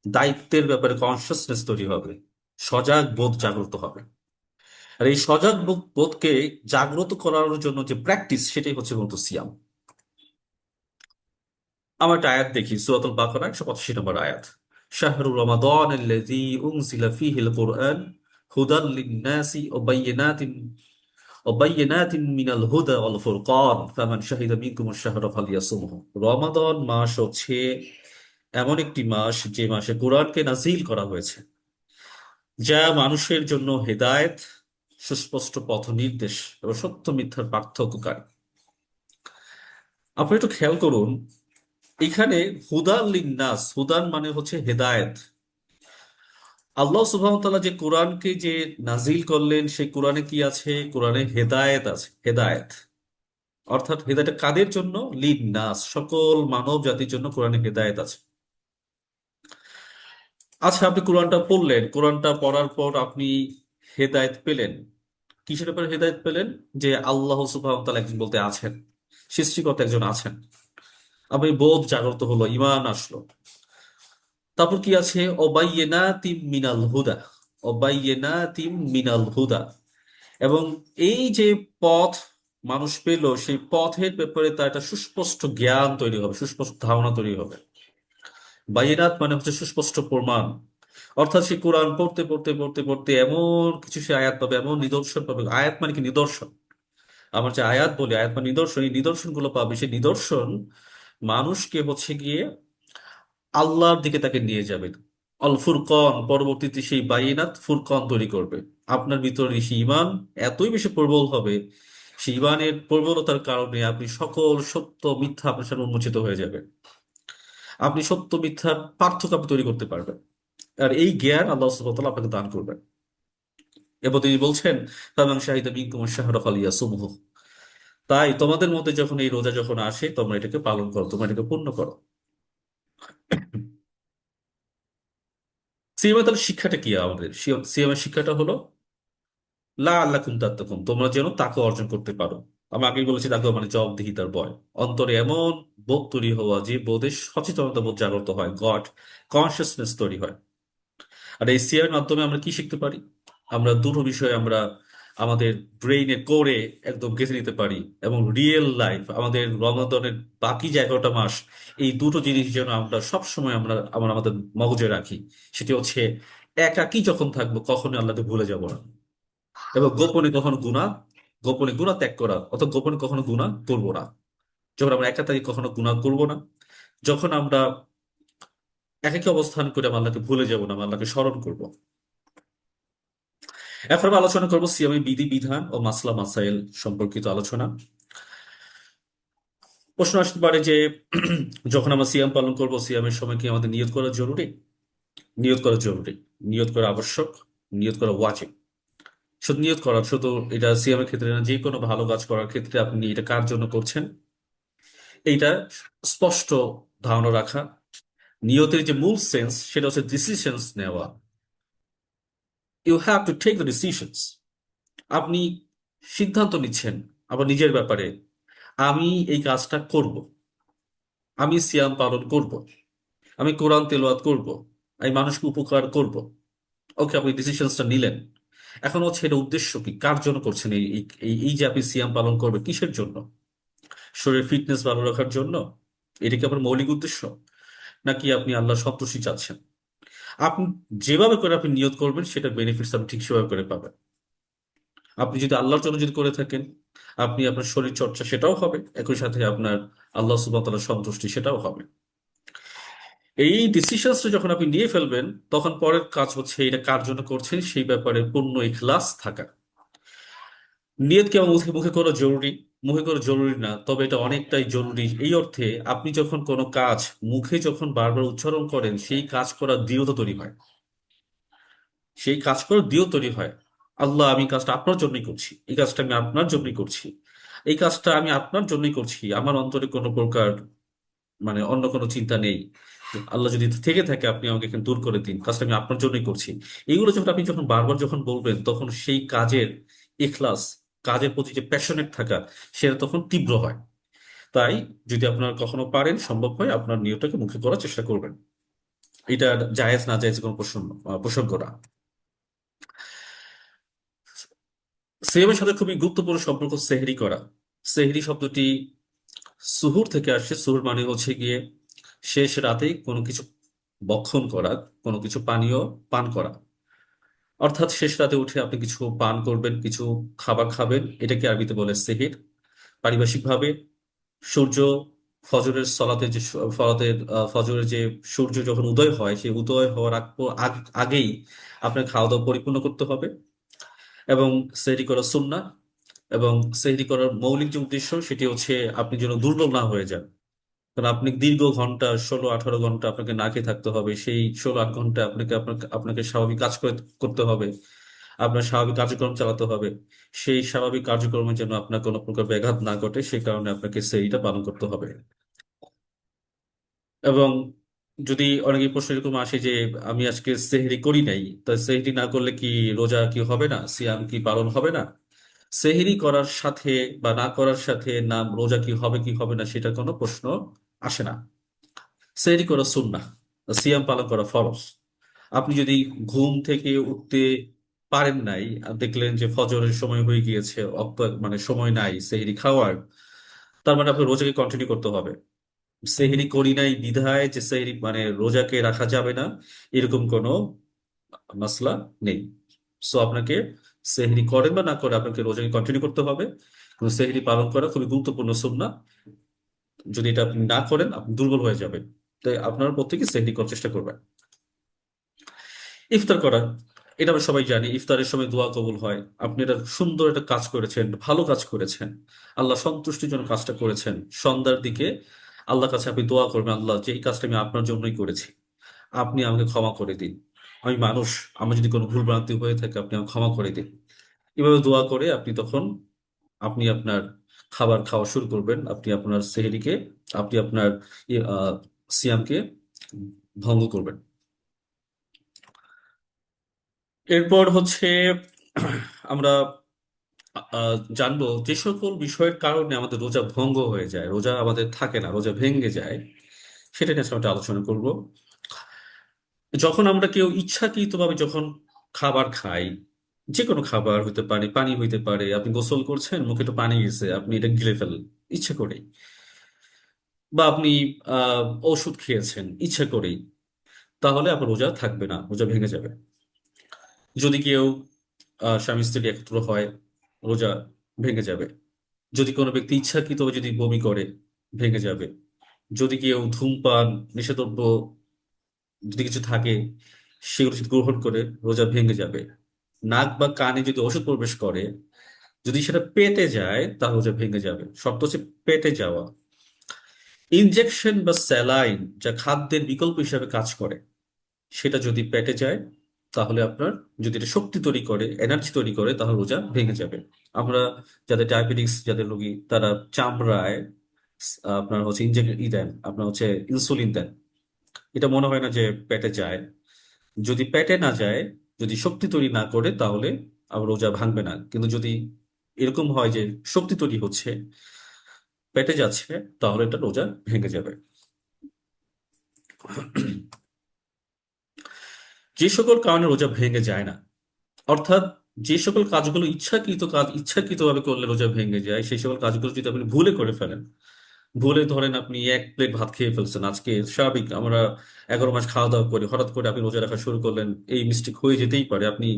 দায়িত্বের ব্যাপারে কনসিয়াসনেস তৈরি হবে, সজাগ বোধ জাগ্রত হবে। আর এই সজাগ বোধকে জাগ্রত করার জন্য যে প্র্যাকটিস, সেটাই হচ্ছে মূলত সিয়াম। আমার একটা আয়াত দেখি, সূরাতুল বাকারা 185 নম্বর আয়াত, শাহরু রমাদান আল্লাযী উনজিলা ফীহিল কুরআন হুদাল লিন-নাসি ওয়া বায়্যিনাতিন মিনাল হুদা ওয়াল ফুরকান ফামান শাহিদা মিনকুমুশ শাহরা ফালইয়াসুমহু। রমাদান মাস হচ্ছে এমন একটি মাস যে মাসে কোরআনকে নাজিল করা হয়েছে, যা মানুষের জন্য হেদায়েত, সুস্পষ্ট পথ নির্দেশ এবং সত্য মিথ্যার পার্থক্যকারী। আপনি একটু খেয়াল করুন, এখানে হুদান লিন্নাস, হুদান মানে হচ্ছে হেদায়েত। আল্লাহ সুবহানাহু ওয়া তাআলা যে কোরআনকে যে নাজিল করলেন, সেই কোরআনে কি আছে? কোরআনে হেদায়েত আছে, হেদায়েত। অর্থাৎ হেদায়েত কাদের জন্য? লিন্নাস, সকল মানব জাতির জন্য কোরআনে হেদায়েত আছে। আচ্ছা, আপনি কোরআনটা পড়লেন, কোরআনটা পড়ার পর আপনি হেদায়েত পেলেন। কিসের ব্যাপারে হেদায়েত পেলেন? যে আল্লাহ সুবহানাহু ওয়া তাআলা একজন বলতে আছেন, সৃষ্টিকর্তা একজন আছেন। আপনি বোধ জাগ্রত হলো, ঈমান আসলো। তারপর কি আছে? অবাইয়িনাতিম মিনাল হুদা, অবাইয়িনাতিম মিনাল হুদা। এবং এই যে পথ মানুষ পেল, সেই পথের ব্যাপারে তার একটা সুস্পষ্ট জ্ঞান তৈরি হবে, সুস্পষ্ট ধারণা তৈরি হবে। বাইনাত মানে হচ্ছে সুস্পষ্ট প্রমাণ। অর্থাৎ সে কোরআন পড়তে পড়তে পড়তে পড়তে এমন কিছু সে আয়াত পাবে, এমন নিদর্শন পাবে। আয়াত মানে কি? নিদর্শন। আমার যে আয়াত বলি, আয়াত মানে নিদর্শন, এই নিদর্শন গুলো পাবে। সেই নিদর্শন মানুষকে হচ্ছে গিয়ে আল্লাহর দিকে তাকে নিয়ে যাবে। অল ফুরকন, পরবর্তীতে সেই বাইনাত ফুরকন তৈরি করবে। আপনার ভিতরে সেই ঈমান এতই বেশি প্রবল হবে, সেই ঈমানের প্রবলতার কারণে আপনি সকল সত্য মিথ্যা আপনার সামনে উন্মোচিত হয়ে যাবে। আপনি সত্য মিথ্যার পার্থক্য আপনি তৈরি করতে পারবেন। আর এই জ্ঞান আল্লাহ সুবহানাহু ওয়া তাআলা আপনাকে দান করবেন। এবং তিনি বলছেন, ফামান শাহিদা মিনকুম আশ-শাহরা ফালইয়াসুমহু। তাই তোমাদের মধ্যে যখন এই রোজা যখন আসে, তোমরা এটাকে পালন করো, তোমরা এটাকে পূর্ণ করো। সিয়ামের তাহলে শিক্ষাটা কি আমাদের? সিয়ামের শিক্ষাটা হলো লা আল্লাকুম তাত্তাকুম, তোমরা যেন তাকে অর্জন করতে পারো। আমি আগেই বলেছি তাকে মানে জবাবদিহিতার ভয়, অন্তরে এমন বোধ তৈরি হওয়া যে বোধে সচেতনতা বোধ জাগ্রত হয়, গড কনসিয়াসনেস তৈরি হয়। আর এই সিয়ার মাধ্যমে আমরা কি শিখতে পারি? আমরা দুটো বিষয় আমরা আমাদের ব্রেইনে কোরে একদম গেঁথে নিতে পারি, এবং রিয়েল লাইফ আমাদের রমাদানের বাকি যে 11টা মাস, এই দুটো জিনিস যেন আমরা সব সময় আমরা আমাদের মগজে রাখি। সেটি হচ্ছে, একাকী যখন থাকবো কখনো আল্লাহকে ভুলে যাব না, এবং গোপনে গুনাহ ত্যাগ করা, অর্থাৎ গোপনে কখনো গুনাহ করবো না। যখন আমরা একা থাকি কখনো গুনাহ করবো না। যখন আমরা একাকী অবস্থান করে আমরা আল্লাহকে ভুলে যাব না, আমরা আল্লাহকে স্মরণ করব। এখন আমরা আলোচনা করবো সিয়ামের বিধি বিধান ও মাসলা মাসাইল সম্পর্কিত আলোচনা। প্রশ্ন আসতে পারে যে যখন আমরা সিয়াম পালন করব, সিয়ামের সময় কি আমাদের নিয়ত করা জরুরি? নিয়ত করা জরুরি, নিয়ত করা আবশ্যক, নিয়ত করা ওয়াজিব। শুধু নিয়ত করা, শুধু এটা সিয়ামের ক্ষেত্রে না, যে কোনো ভালো কাজ করার ক্ষেত্রে আপনি এটা কার জন্য করছেন এইটা স্পষ্ট ধারণা রাখা। নিয়তের যে মূল সেন্স সেটা হচ্ছে ডিসিশনস নেওয়া। You have to take the decisions. আপনি সিদ্ধান্ত নিচ্ছেন আবার নিজের ব্যাপারে, আমি এই কাজটা করব, আমি সিয়াম পালন করব, আমি কোরআন তেলাওয়াত করব, আমি মানুষকে উপকার করব। ওকে, আপনি ডিসিশনসটা নিলেন। এখন হচ্ছে এটা উদ্দেশ্য কি, কার জন্য করছেন? এই এই এই- এই যে আপনি সিয়াম পালন করবেন কিসের জন্য? শরীর ফিটনেস ভালো রাখার জন্য? এটা কি আপনার মৌলিক উদ্দেশ্য? নাকি আপনি আল্লাহ সন্তুষ্টি চাচ্ছেন? আপনি যেভাবে করে আপনি নিয়ত করবেন সেটা বেনিফিটস আপনি ঠিক সেভাবে করে পাবেন। আপনি যদি আল্লাহর জন্য যদি করে থাকেন, আপনি আপনার শরীর চর্চা সেটাও হবে, একই সাথে আপনার আল্লাহ সুবহানাহু ওয়া তাআলার সন্তুষ্টি সেটাও হবে। এই ডিসিশনসটা যখন আপনি নিয়ে ফেলবেন, তখন পরের কাজ হচ্ছে এটা কার জন্য করছেন সেই ব্যাপারে পূর্ণ ইখলাস থাকা। নিয়ত কি আমার মুখে মুখে করা জরুরি? মুখে করা জরুরি না, তবে এটা অনেকটাই জরুরি এই অর্থে, আপনি যখন কোনো কাজ মুখে যখন বারবার উচ্চারণ করেন, সেই কাজ করার দৃঢ়তা তৈরি হয়। সেই কাজ করার দৃঢ় তৈরি হয়। আল্লাহ, আমি কাজটা আপনার জন্যই করছি, এই কাজটা আমি আপনার জন্যই করছি, এই কাজটা আমি আপনার জন্যই করছি, আমার অন্তরে কোনো প্রকার মানে অন্য কোনো চিন্তা নেই। আল্লাহ যদি থেকে থাকে আপনি আমাকে এখানে দূর করে দিন, কাজটা আমি আপনার জন্যই করছি। এইগুলো যখন আপনি যখন বারবার যখন বলবেন, তখন সেই কাজের ইখলাস, কাজের প্রতি যে প্যাশনেট থাকা, সেটা তখন তীব্র হয়। তাই যদি আপনার কখনো পারেন, সম্ভব হয়, আপনার নিয়তটাকে মুখে করার চেষ্টা করবেন। এটা জায়েজ না জায়েজ কোনো প্রসঙ্গ না। সিয়ামের সাথে খুবই গুরুত্বপূর্ণ সম্পর্ক সেহরি করা। সেহরি শব্দটি সুহুর থেকে আসে। সুহুর মানে হচ্ছে গিয়ে শেষ রাতে কোনো কিছু ভক্ষণ করা, কোনো কিছু পানীয় পান করা। অর্থাৎ শেষ রাতে উঠে আপনি কিছু পান করবেন, কিছু খাবার খাবেন, এটাকে আরবিতে বলে সেহির। পারিভাষিকভাবে সূর্য ফজরের সলাতে যে ফজরের যে সূর্য যখন উদয় হয়, সেই উদয় হওয়ার আগেই আপনার খাওয়া দাওয়া পরিপূর্ণ করতে হবে। এবং সেহরি করা সুন্নাহ। এবং সেহরি করার মৌলিক যে উদ্দেশ্য সেটি হচ্ছে আপনি যেন দুর্বল না হয়ে যান। কারণ আপনি দীর্ঘ ঘন্টা, 16-18 ঘন্টা আপনাকে না খেয়ে থাকতে হবে। সেই 16-8 ঘন্টা আপনাকে আপনাকে আপনাকে স্বাভাবিক কাজ করতে হবে, আপনার স্বাভাবিক কার্যক্রম চালাতে হবে। সেই স্বাভাবিক কার্যক্রমে যেন আপনার কোনো প্রকার ব্যাঘাত না ঘটে, সেই কারণে আপনাকে সেইটা পালন করতে হবে। এবং যদি অনেকে প্রশ্ন এরকম আসে যে আমি আজকে সেহরি করি নাই, তা সেহরি না করলে কি রোজা কি হবে না, সিয়াম কি পালন হবে না? সেহরি করার সাথে বা না করার সাথে না রোজা কি হবে কি হবে না সেটা কোনো প্রশ্ন আসে না। সেহরি করা সুন্নাহ, সিয়াম পালন করা ফরজ। আপনি যদি ঘুম থেকে উঠতে পারেন নাই, আর দেখলেন যে ফজরের সময় হয়ে গিয়েছে, মানে সময় নাই সেহরি খাওয়ার, তার মানে আপনার রোজাকে কন্টিনিউ করতে হবে। সেহরি করি নাই বিধায় যে সেহরি মানে রোজাকে রাখা যাবে না, এরকম কোনো মাসলা নেই। সো আপনাকে সেহরি করেন বা না করে আপনাকে রোজাকে কন্টিনিউ করতে হবে। কিন্তু সেহরি পালন করা খুবই গুরুত্বপূর্ণ সুন্নাহ। যদি এটা আপনি না করেন আপনি দুর্বল হয়ে যাবেন। তাই আপনারা প্রত্যেকে সেহরি করার চেষ্টা করবেন। ইফতার করা, এটা আমরা সবাই জানি, ইফতারের সময় দোয়া কবুল হয়। আপনি এটা সুন্দর একটা কাজ করেছেন, ভালো কাজ করেছেন, আল্লাহ সন্তুষ্টির জন্য কাজটা করেছেন। সন্ধ্যার দিকে আল্লাহর কাছে আপনি দোয়া করবেন, আল্লাহ, যে এই কাজটা আমি আপনার জন্যই করেছি, আপনি আমাকে ক্ষমা করে দিন। আমি মানুষ, আমার যদি কোনো ভুল ভ্রান্তি হয়ে থাকে আপনি আমাকে ক্ষমা করে দিন। এভাবে দোয়া করে আপনি তখন আপনি আপনার খাবার খাওয়া শুরু করবেন। আপনি আপনার সেহরিকে, আপনি আপনার ইয়ে, সিয়ামকে ভঙ্গ করবেন। এরপর হচ্ছে আমরা জানবো যে সকল বিষয়ের কারণে আমাদের রোজা ভঙ্গ হয়ে যায়, রোজা আমাদের থাকে না, রোজা ভেঙে যায়, সেটা নিয়ে আজকে আমরা একটা আলোচনা করব। যখন আমরা কেউ ইচ্ছাকৃতভাবে যখন খাবার খাই, যে কোনো খাবার হতে পারে, পানি হইতে পারে, আপনি গোসল করছেন, মুখে একটু পানি গেছে, আপনি এটা গিলে ফেলেন ইচ্ছে করেই, বা আপনি ওষুধ খেয়েছেন ইচ্ছে করেই, তাহলে আপনার রোজা থাকবে না, রোজা ভেঙে যাবে। যদি কেউ স্বামী স্ত্রী একত্র হয়, রোজা ভেঙে যাবে। যদি কোনো ব্যক্তি ইচ্ছাকৃতভাবে যদি বমি করে, ভেঙে যাবে। যদি কেউ ধূমপান, নেশাদ্রব্য যদি কিছু থাকে, সেগুলো যদি গ্রহণ করে, রোজা ভেঙে যাবে। নাক বা কানে যদি ওষুধ প্রবেশ করে, যদি সেটা পেটে যায়, তাহলে রোজা ভেঙে যাবে। শর্ত হচ্ছে পেটে যাওয়া। ইনজেকশন বা স্যালাইন, যা খাদ্যের বিকল্প হিসাবে কাজ করে, সেটা যদি পেটে যায়, তাহলে আপনার, যদি এটা শক্তি তৈরি করে, এনার্জি তৈরি করে, তাহলে রোজা ভেঙে যাবে। আমরা যাদের ডায়াবেটিক্স, যাদের রোগী, তারা চামড়ায় আপনার হচ্ছে ই দেন, আপনার হচ্ছে ইনসুলিন দেন। এটা মনে হয় না যে পেটে যায়। যদি পেটে না যায়, যদি শক্তি তৈরি না করে, তাহলে আবার রোজা ভাঙবে না। কিন্তু যদি এরকম হয় যে শক্তি তৈরি হচ্ছে, পেটে যাচ্ছে, তাহলে এটা রোজা ভেঙে যাবে। যে সকল কারণে রোজা ভেঙে যায় না, অর্থাৎ যে সকল কাজগুলো ইচ্ছাকৃত কাজ, ইচ্ছাকৃতভাবে করলে রোজা ভেঙে যায়, সেই সকল কাজগুলো যদি আপনি ভুলে করে ফেলেন, ভুলে ধরেন আপনি এক প্লেট ভাত খেয়ে ফেলছেন আজকে, স্বাভাবিক আমরা 11 মাস খাওয়া দাওয়া করি, হঠাৎ করে আপনি রোজা রাখা শুরু করলেন, এই মিস্টেক হয়ে যেতেই পারে। আপনি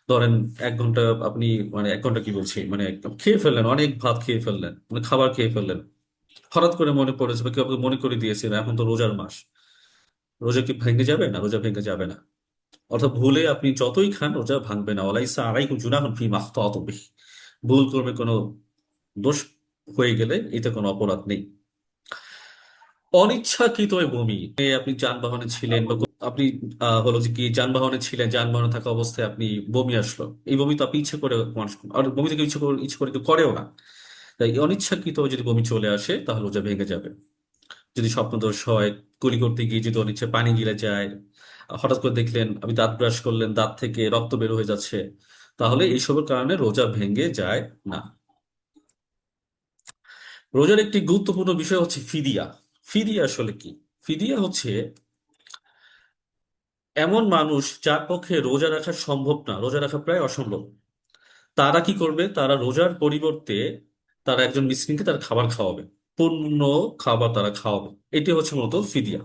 ধরেন 1 ঘন্টা, আপনি মানে 1 ঘন্টা কি বলছি, মানে খেয়ে ফেললেন, অনেক ভাত খেয়ে ফেললেন, মানে খাবার খেয়ে ফেললেন, হঠাৎ করে মনে পড়েছে বা কেউ আপনাকে মনে করে দিয়েছে এখন তো রোজার মাস, রোজা কি ভেঙে যাবে? না, রোজা ভেঙে যাবে না। অর্থাৎ ভুলে আপনি যতই খান, রোজা ভাঙবে না। ওয়ালাইসা আলাইকুম জুনাহুন ফিমা আখতাতুম বিহি। ভুল করবে, কোনো দোষ হয়ে গেলে এতে কোনো অপরাধ নেই। অনিচ্ছাকৃত ওই বমি, আপনি যানবাহনে ছিলেন বা আপনি হলো যে কি যানবাহনে ছিলেন, যানবাহনে থাকা অবস্থায় আপনি বমি আসলো, এই বমি তো আপনি ইচ্ছে করে মানুষ, আর বমি থেকে ইচ্ছে করে কেউ করেও না। তাই অনিচ্ছাকৃত যদি বমি চলে আসে, তাহলে রোজা ভেঙে যাবে। যদি স্বপ্নদোষ হয়, কুলি করতে গিয়ে যদি অনিচ্ছে পানি গিলে যায়, হঠাৎ করে দেখলেন আপনি দাঁত ব্রাশ করলেন, দাঁত থেকে রক্ত বের হয়ে যাচ্ছে, তাহলে এইসবের কারণে রোজা ভেঙে যায় না। রোজার একটি গুরুত্বপূর্ণ বিষয় হচ্ছে ফিদিয়া। ফিদিয়া আসলে কি? ফিদিয়া হচ্ছে এমন মানুষ যার পক্ষে রোজা রাখা সম্ভব না, রোজা রাখা প্রায় অসম্ভব, তারা কি করবে? তারা রোজার পরিবর্তে তারা একজন মিসকিনকে তার খাবার খাওয়াবে, পূর্ণ খাবার তারা খাওয়াবে। এটি হচ্ছে মূলত ফিদিয়া।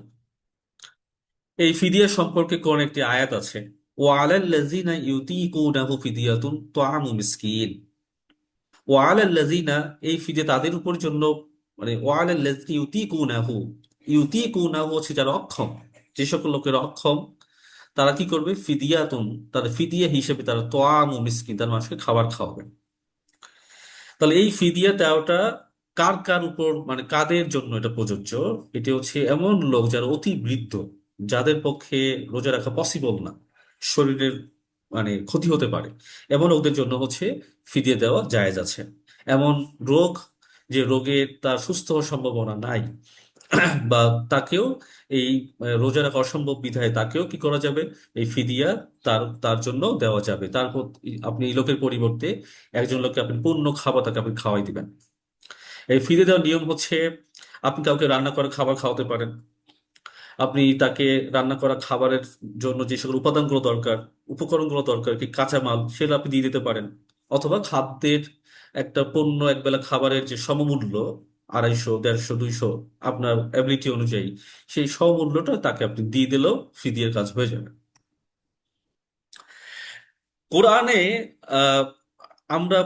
এই ফিদিয়া সম্পর্কে কোন একটি আয়াত আছে, ও আলাল্লাযিনা ইউতিকুনাহু ফিদিয়াতুন তুআমু মিসকিন। ও আলাল্লাযিনা, এই ফিদিয়া তাদের উপর জন্য, মানে ও আলাল্লাযিনা ইউতিকুনাহু, ইউতিকুনাহু হচ্ছে যারা অক্ষম, যে সকল লোকের অক্ষম, তারা কি করবে? ফিদিয়াতুন, তারা ফিদিয়া হিসেবে তারা তুআমু মিসকিন, তার মানুষকে খাবার খাওয়াবে। তাহলে এই ফিদিয়া দেওয়াটা কার কার উপর, মানে কাদের জন্য এটা প্রযোজ্য? এটি হচ্ছে এমন লোক যারা অতি বৃদ্ধ, যাদের পক্ষে রোজা রাখা পসিবল না, শরীরের মানে ক্ষতি হতে পারে, এমন লোকদের জন্য হচ্ছে ফিদিয়া দেওয়া জায়েজ আছে। এমন রোগ, যে রোগে তার সুস্থ হওয়ার সম্ভাবনা নাই, বা তাকেও এই রোজা রাখা অসম্ভব বিধায় তাকেও কি করা যাবে? এই ফিদিয়া তার তার জন্য দেওয়া যাবে। তারপর আপনি এই লোকের পরিবর্তে একজন লোককে আপনি পূর্ণ খাবার তাকে আপনি খাওয়াই দিবেন। এই ফিদিয়া দেওয়ার নিয়ম হচ্ছে, আপনি কাউকে রান্না করে খাবার খাওয়াতে পারেন। আপনি তাকে রান্না করা খাবারের জন্য যে সকল উপাদানগুলো দরকার, উপকরণগুলো দরকার, কি কাঁচামাল, সেগুলো আপনি দিয়ে দিতে পারেন। অথবা খাদ্যের একটা পণ্য, একবেলা খাবারের যে সমমূল্য, 250, 150, 200, আপনার অ্যাবিলিটি অনুযায়ী, সেই সমমূল্যটা তাকে আপনি দিয়ে দিলেও ফিদিয়ের কাজ হয়ে যাবে। কোরআনে আহ, আমরা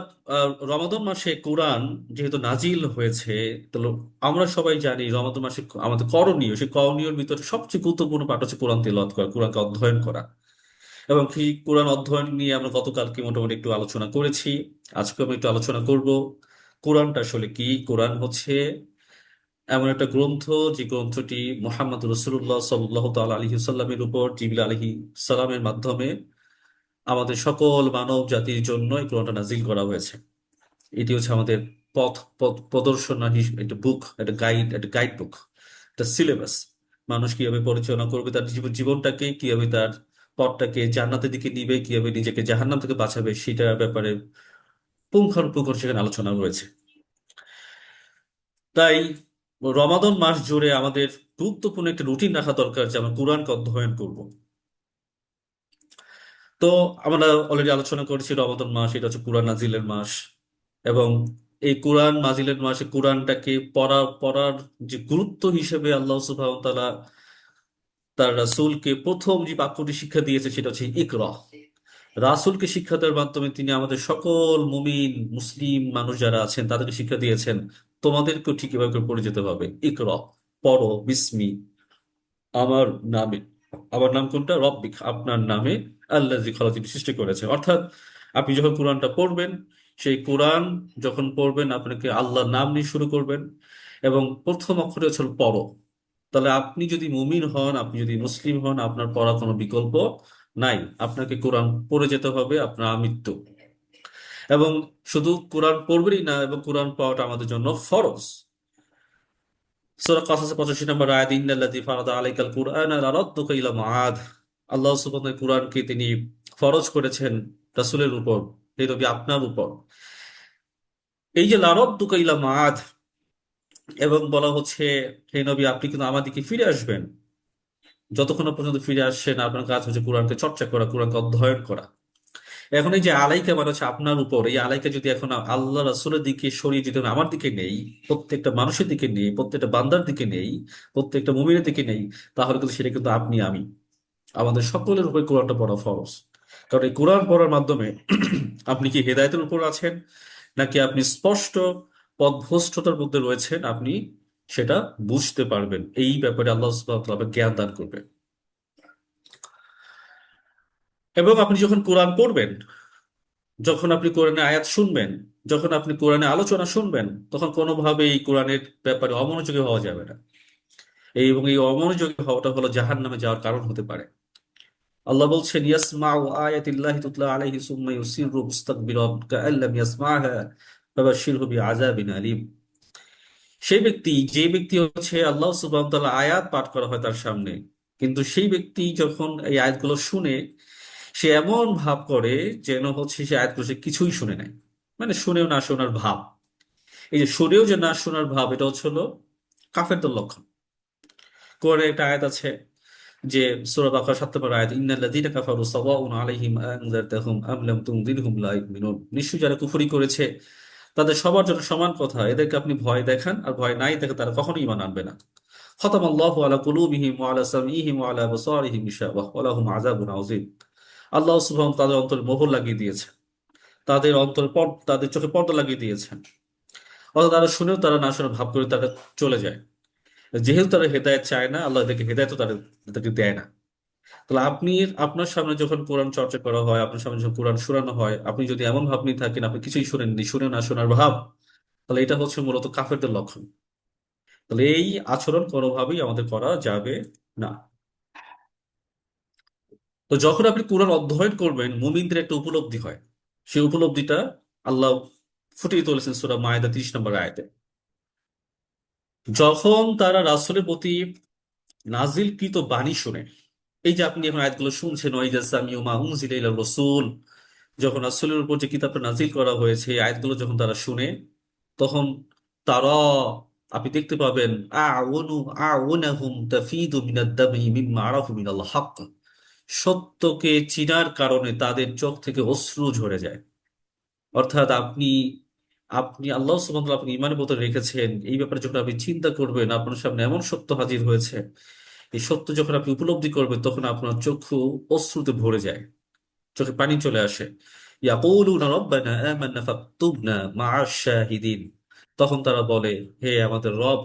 রমাদান মাসে কোরআন যেহেতু নাজিল হয়েছে, তাহলে আমরা সবাই জানি রমাদান মাসে আমাদের করণীয়, সেই করণীয়র ভিতরে সবচেয়ে গুরুত্বপূর্ণ পাঠ হচ্ছে কোরআন তেলাওয়াত করা, কোরআনকে অধ্যয়ন করা। এবং কি কোরআন অধ্যয়ন নিয়ে আমরা গতকালকে মোটামুটি একটু আলোচনা করেছি, আজকে আমি একটু আলোচনা করব। কোরআনটা আসলে কি? কোরআন হচ্ছে এমন একটা গ্রন্থ, যে গ্রন্থটি মোহাম্মদ রসুল্লাহ সাল্লাহ তাল আলহি সাল্লামের উপর জিবরিল আলহি সালামের মাধ্যমে আমাদের সকল মানব জাতির জন্য এই কোরআনটা নাজিল করা হয়েছে। এটি হচ্ছে আমাদের পথ পথ প্রদর্শনা, একটা বুক, একটা গাইড, একটা গাইড বুক, একটা সিলেবাস। মানুষ কিভাবে পরিচালনা করবে তার জীবনটাকে, কিভাবে তার পথটাকে জান্নাতের দিকে নিবে, কিভাবে নিজেকে জাহান্নাম থেকে বাঁচাবে, সেটার ব্যাপারে পুঙ্খানুপুঙ্খ সেখানে আলোচনা রয়েছে। তাই রমাদান মাস জুড়ে আমাদের গুরুত্বপূর্ণ একটা রুটিন রাখা দরকার যে আমরা কোরআনকে অধ্যয়ন করব। তো আমরা অলরেডি আলোচনা করেছি রমাদান মাস এটা হচ্ছে কোরআন নাজিলের মাস, এবং এই কোরআন নাজিলের মাসে কোরআনটাকে পড়ার যে গুরুত্ব হিসেবে আল্লাহ সুবহানাহু ওয়া তাআলা তার রাসূলকে প্রথম যে বাক্যটি শিক্ষা দিয়েছে সেটা হচ্ছে ইকরা। রাসূলকে শিক্ষা দেওয়ার মাধ্যমে তিনি আমাদের সকল মুমিন মুসলিম মানুষ যারা আছেন তাদেরকে শিক্ষা দিয়েছেন তোমাদেরকেও ঠিক এভাবে করে পড়ে যেতে হবে। ইকরা, পড়ো, বিস্মি, আমার নামে। আমার নাম কোনটা? রব্বিক, আপনার নামে, আল্লাযী খালাক, যিনি সৃষ্টি করেছেন। অর্থাৎ আপনি যখন কোরআনটা পড়বেন, সেই কোরআন যখন পড়বেন আপনাকে আল্লাহর নাম নিয়ে শুরু করবেন, এবং প্রথম অক্ষরে হচ্ছে পড়ো। তাহলে আপনি যদি মুমিন হন, আপনি যদি মুসলিম হন, আপনার পড়ার কোনো বিকল্প নাই। আপনাকে কোরআন পড়ে যেতে হবে, আপনার আমৃত্যু। এবং শুধু কোরআন পড়বেনই না, এবং কোরআন পড়াটা আমাদের জন্য ফরজ। সূরা কাসাসের 85 নম্বর আয়াত, ইন্নাল্লাযী ফারাদা আলাইকাল কুরআনা লারাদ্দুকা ইলা মাআদ। আল্লাহ সুবহানাহু ওয়া তাআলা কুরআনকে তিনি ফরজ করেছেন রাসূলের উপর, হে নবী আপনার উপর। এই যে লারাদ্দুকা ইলা মাআদ, এবং বলা হচ্ছে হে নবী আপনি কিন্তু আমার দিকে ফিরে আসবেন। যতক্ষণ না পর্যন্ত ফিরে আসছেন আপনার কাজ হচ্ছে কোরআনকে চর্চা করা, কোরআনকে অধ্যয়ন করা। এখন এই যে আলাইকা মানে হচ্ছে আপনার উপর, এই আলাইকা যদি এখন আল্লাহ রাসূলের দিকে সরিয়ে যদি আমার দিকে নেই, প্রত্যেকটা মানুষের দিকে নেই, প্রত্যেকটা বান্দার দিকে নেই, প্রত্যেকটা মুমিনের দিকে নেই, তাহলে কিন্তু সেটা কিন্তু আপনি আমি আমাদের সকলের উপরে কোরআনটা পড়া ফরজ। কারণ এই কোরআন পড়ার মাধ্যমে আপনি কি হেদায়েতের উপর আছেন, নাকি আপনি স্পষ্ট পথভ্রষ্টতার মধ্যে রয়েছেন, আপনি সেটা বুঝতে পারবেন। এই ব্যাপারে আল্লাহ সুবহানাহু ওয়া তাআলা জ্ঞান দান করবে। এবং আপনি যখন কোরআন পড়বেন, যখন আপনি কোরআনের আয়াত শুনবেন, যখন আপনি কোরআনের আলোচনা শুনবেন, তখন কোনোভাবেই এই কোরআনের ব্যাপারে অমনোযোগী হওয়া যাবে না। এবং এই অমনোযোগী হওয়াটা হলো জাহান্নামে যাওয়ার কারণ হতে পারে। আল্লাহ বলছেন ইয়াসমাউ আয়াতিল্লাহি তুতলা আলাইহি সুম্মা ইউসিররু মুস্তাকবিরান কাআল্লাম ইয়াসমাহা ফাবাশশিরহু বিআযাবিন আলীম। যে ব্যক্তি হচ্ছে আল্লাহ সুবহানাহু ওয়া তাআলা আয়াত পাঠ করা হয় তার সামনে, কিন্তু সেই ব্যক্তি যখন এই আয়াতগুলো শুনে সে এমন ভাব করে যেন হচ্ছে সে আয়াতগুলো সে কিছুই শুনে নাই, মানে শুনেও না শোনার ভাব। এই যে শুনেও যে না শোনার ভাব, এটা হচ্ছে হলো কাফেরদের লক্ষণ। কোরআনে একটা আয়াত আছে যে সূরা বাকারা ৭ নম্বর আয়াত, ইন্নাল্লাযীনা কাফারু সাওয়াউন আলাইহিম আনযারতাহুম আম লাম তুনযিরহুম লা ইউমিনুন। নিশ্চয়ই যারা কুফরি করেছে তাদের সবার জন্য সমান কথা, এদেরকে আপনি ভয় দেখান আর ভয় নাই দেখে তারা কখনো ঈমান আনবে না। খতামাল্লাহু আলা কুলুবিহিম ওয়া আলা সামঈহিম ওয়া আলা আবসারিহিম গিশাওয়াহ ওয়া লাহুম আযাবুন আযীম। আল্লাহ সুবহানাহু ওয়া তাআলা তাদের অন্তরে মোহর লাগিয়ে দিয়েছে, তাদের চোখে পর্দা লাগিয়ে দিয়েছেন। অর্থাৎ তারা শুনেও তারা না শোনার ভাব করে তারা চলে যায়। যেহেতু তারা হেদায়েত চায় না, আল্লাহ এদেরকে হেদায়েতও তাদেরকে দেয় না। তাহলে আপনার সামনে যখন কোরআন চর্চা করা হয়, আপনার সামনে যখন কোরআন শোনানো হয়, আপনি যদি এমন ভাব নিয়ে থাকেন আপনি কিছুই শুনেননি, শুনে না শোনার ভাব, তাহলে এটা হচ্ছে মূলত কাফেরদের লক্ষণ। তাহলে এই আচরণ কোনোভাবেই আমাদের করা যাবে না। তো যখন আপনি কোরআন অধ্যয়ন করবেন, মুমিনদের একটা উপলব্ধি হয়। সেই উপলব্ধিটা আল্লাহ ফুটিয়ে তুলেছেন সূরা মায়েদা ৩০ নম্বর আয়াতে। যখন তারা রাসূলের প্রতি নাজিলকৃত বাণী শুনে, এই যে আপনি এখন আয়াতগুলো শুনছেন, ওয়াইজা সামিউ মা উনজিলা ইলার রাসূল, যখন রাসূলের উপর যে কিতাবটা নাজিল করা হয়েছে এই আয়াতগুলো যখন তারা শুনে, তখন তারা, আপনি দেখতে পাবেন, আউনু আউনাহুম তাফিদু মিনাদ দামি মিম্মা আরাফু মিনাল হক। সত্যকে চিনার কারণে তাদের চোখ থেকে অশ্রু ঝরে যায়। অর্থাৎ আপনি আপনি আল্লাহ সুবহানাহু ওয়া তাআলা আপনি ইমানের মতো রেখেছেন, এই ব্যাপারে যখন আপনি চিন্তা করবেন আপনার সামনে এমন সত্য হাজির হয়েছে, এই সত্য যখন আপনি উপলব্ধি করবেন তখন আপনার চক্ষু অশ্রুতে ভরে যায়, চোখে পানি চলে আসে। ইয়াকুলুনা রব্বানা আমান্না ফাকতুবনা মা'আশ শাহিদিন। তখন তারা বলে, হে আমাদের রব,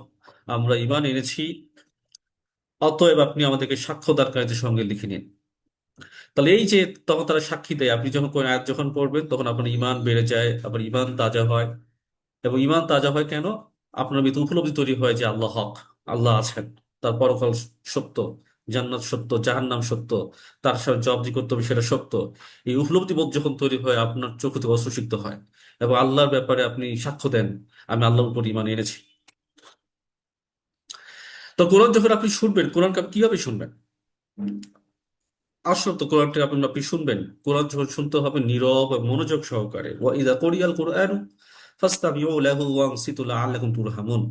আমরা ঈমান এনেছি, অতএব আপনি আমাদেরকে সাক্ষ্যদানকারীদের সঙ্গে লিখে নিন। তাহলে এই যে তখন তারা সাক্ষী দেয়, আপনি যখন কোন আয়াত যখন পড়বেন তখন আপনার ঈমান বেড়ে যায়, আপনার ঈমান তাজা হয়। এবং ঈমান তাজা হয় কেন? আপনার ভিতরে উপলব্ধি তৈরি হয় যে আল্লাহ হক, আল্লাহ আছেন, তার পরকাল সত্য, জান্নাত সত্য, জাহান্নাম সত্য, তার সাথে জব যে করতে হবে সেটা সত্য। এই উপলব্ধি বোধ যখন তৈরি হয় আপনার চোখ থেকে অশ্রুসিক্ত হয়, এবং আল্লাহর ব্যাপারে আপনি সাক্ষ্য দেন আমি আল্লাহর উপর ঈমান এনেছি। তো কোরআন যখন আপনি শুনবেন, কোরআনকে আপনি কিভাবে শুনবেন? আসলে তো কোরআনটা আপনি শুনবেন, কোরআন যখন শুনতে হবে নীরব এবং মনোযোগ সহকারে। ওয়া ইযা কুরিয়াল কুরআন ফাসতামিউ লাহু ওয়ানসিতু লাআল্লাকুম তুরহামুন।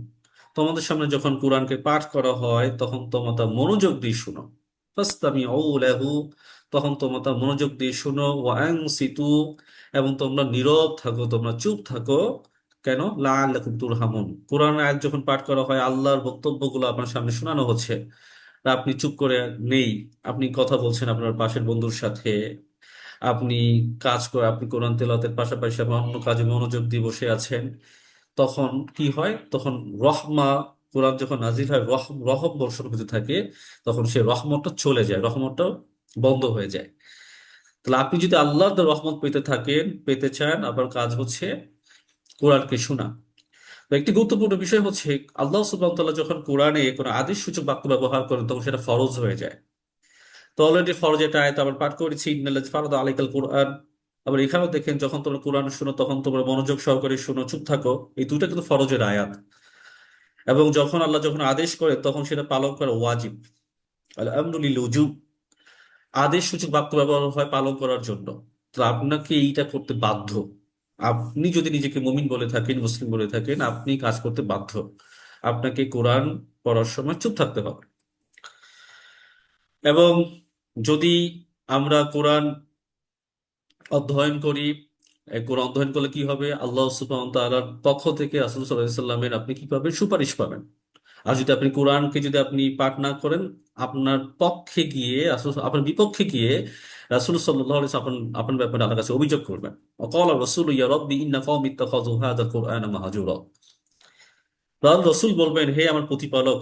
তোমাদের সামনে যখন কোরআনকে পাঠ করা হয় তখন তোমরা তা মনোযোগ দিয়ে শুনো। ফাসতামিউ লাহু, তখন তোমরা তা মনোযোগ দিয়ে শুনো। ওয়ানসিতু, এবং তোমরা নীরব থাকো, তোমরা চুপ থাকো। কেন? লাআল্লাকুম তুরহামুন। কোরআন আয়াত যখন পাঠ করা হয়, আল্লাহর বক্তব্যগুলো আপনার সামনে শোনানো হচ্ছে, আর আপনি চুপ করে নেই, আপনি কথা বলছেন আপনার পাশের বন্ধুর সাথে, আপনি কাজ করে, আপনি কোরআন তেলাওয়াতের পাশাপাশি আপনি অন্য কাজে মনোযোগ দিয়ে বসে আছেন, তখন কি হয়? তখন রহমা, কোরআন যখন নাজিল হয় রহম বর্ষণ হতে থাকে, তখন সেই রহমতটা চলে যায়, রহমতটা বন্ধ হয়ে যায়। তাহলে আপনি যদি আল্লাহর রহমত পেতে চান, আপনার কাজ হচ্ছে কোরআনকে শোনা। তো একটি গুরুত্বপূর্ণ বিষয় হচ্ছে, আল্লাহ সুবহানাহু ওয়া তাআলা যখন কোরআনে কোনো আদেশ সূচক বাক্য ব্যবহার করেন তখন সেটা ফরজ হয়ে যায়। তো অলরেডি ফরজ এটা আয়াত আবার পাঠ করেছি, ইন্নাল্লাযী ফারাদা আলাইকাল কোরআন। আবার এখানেও দেখেন, যখন তোমরা কোরআন শোনো তখন তোমরা মনোযোগ সহকারে শোনো, চুপ থাকো। এই দুইটা কিন্তু ফরজের আয়াত। এবং যখন আল্লাহ যখন আদেশ করে তখন সেটা পালন করা ওয়াজিব। আল আমরু লিল উজুব, আদেশ সূচক বাক্য ব্যবহার হয় পালন করার জন্য। তো আপনাকে এইটা করতে বাধ্য। আপনি যদি নিজেকে মুমিন বলে থাকেন, মুসলিম বলে থাকেন, আপনি কাজ করতে বাধ্য। আপনাকে কোরআন পড়ার সময় চুপ থাকতে হবে। এবং যদি আমরা কোরআন অধ্যয়ন করি, কোরআন অধ্যয়ন করলে কি হবে? আল্লাহ সুবহানাহু ওয়া তাআলার পক্ষ থেকে রাসূল সাল্লাল্লাহু আলাইহি সাল্লামের আপনি কি পাবেন? সুপারিশ পাবেন। আর যদি আপনি কোরআনকে যদি আপনি পাঠ না করেন, আপনার পক্ষে গিয়ে আপনার বিপক্ষে গিয়ে রাসূল সাল্লাল্লাহু আলাইহি ওয়াসাল্লাম আপনার ব্যাপারে আল্লাহর কাছে অভিযোগ করবেন। ওয়াকালা রাসূলু ইয়া রাব্বি ইন্না কওমি ইত্তাখাযু হাযাল কুরআনা মাহজুরা। তাহলে রসুল বলবেন, হে আমার প্রতিপালক,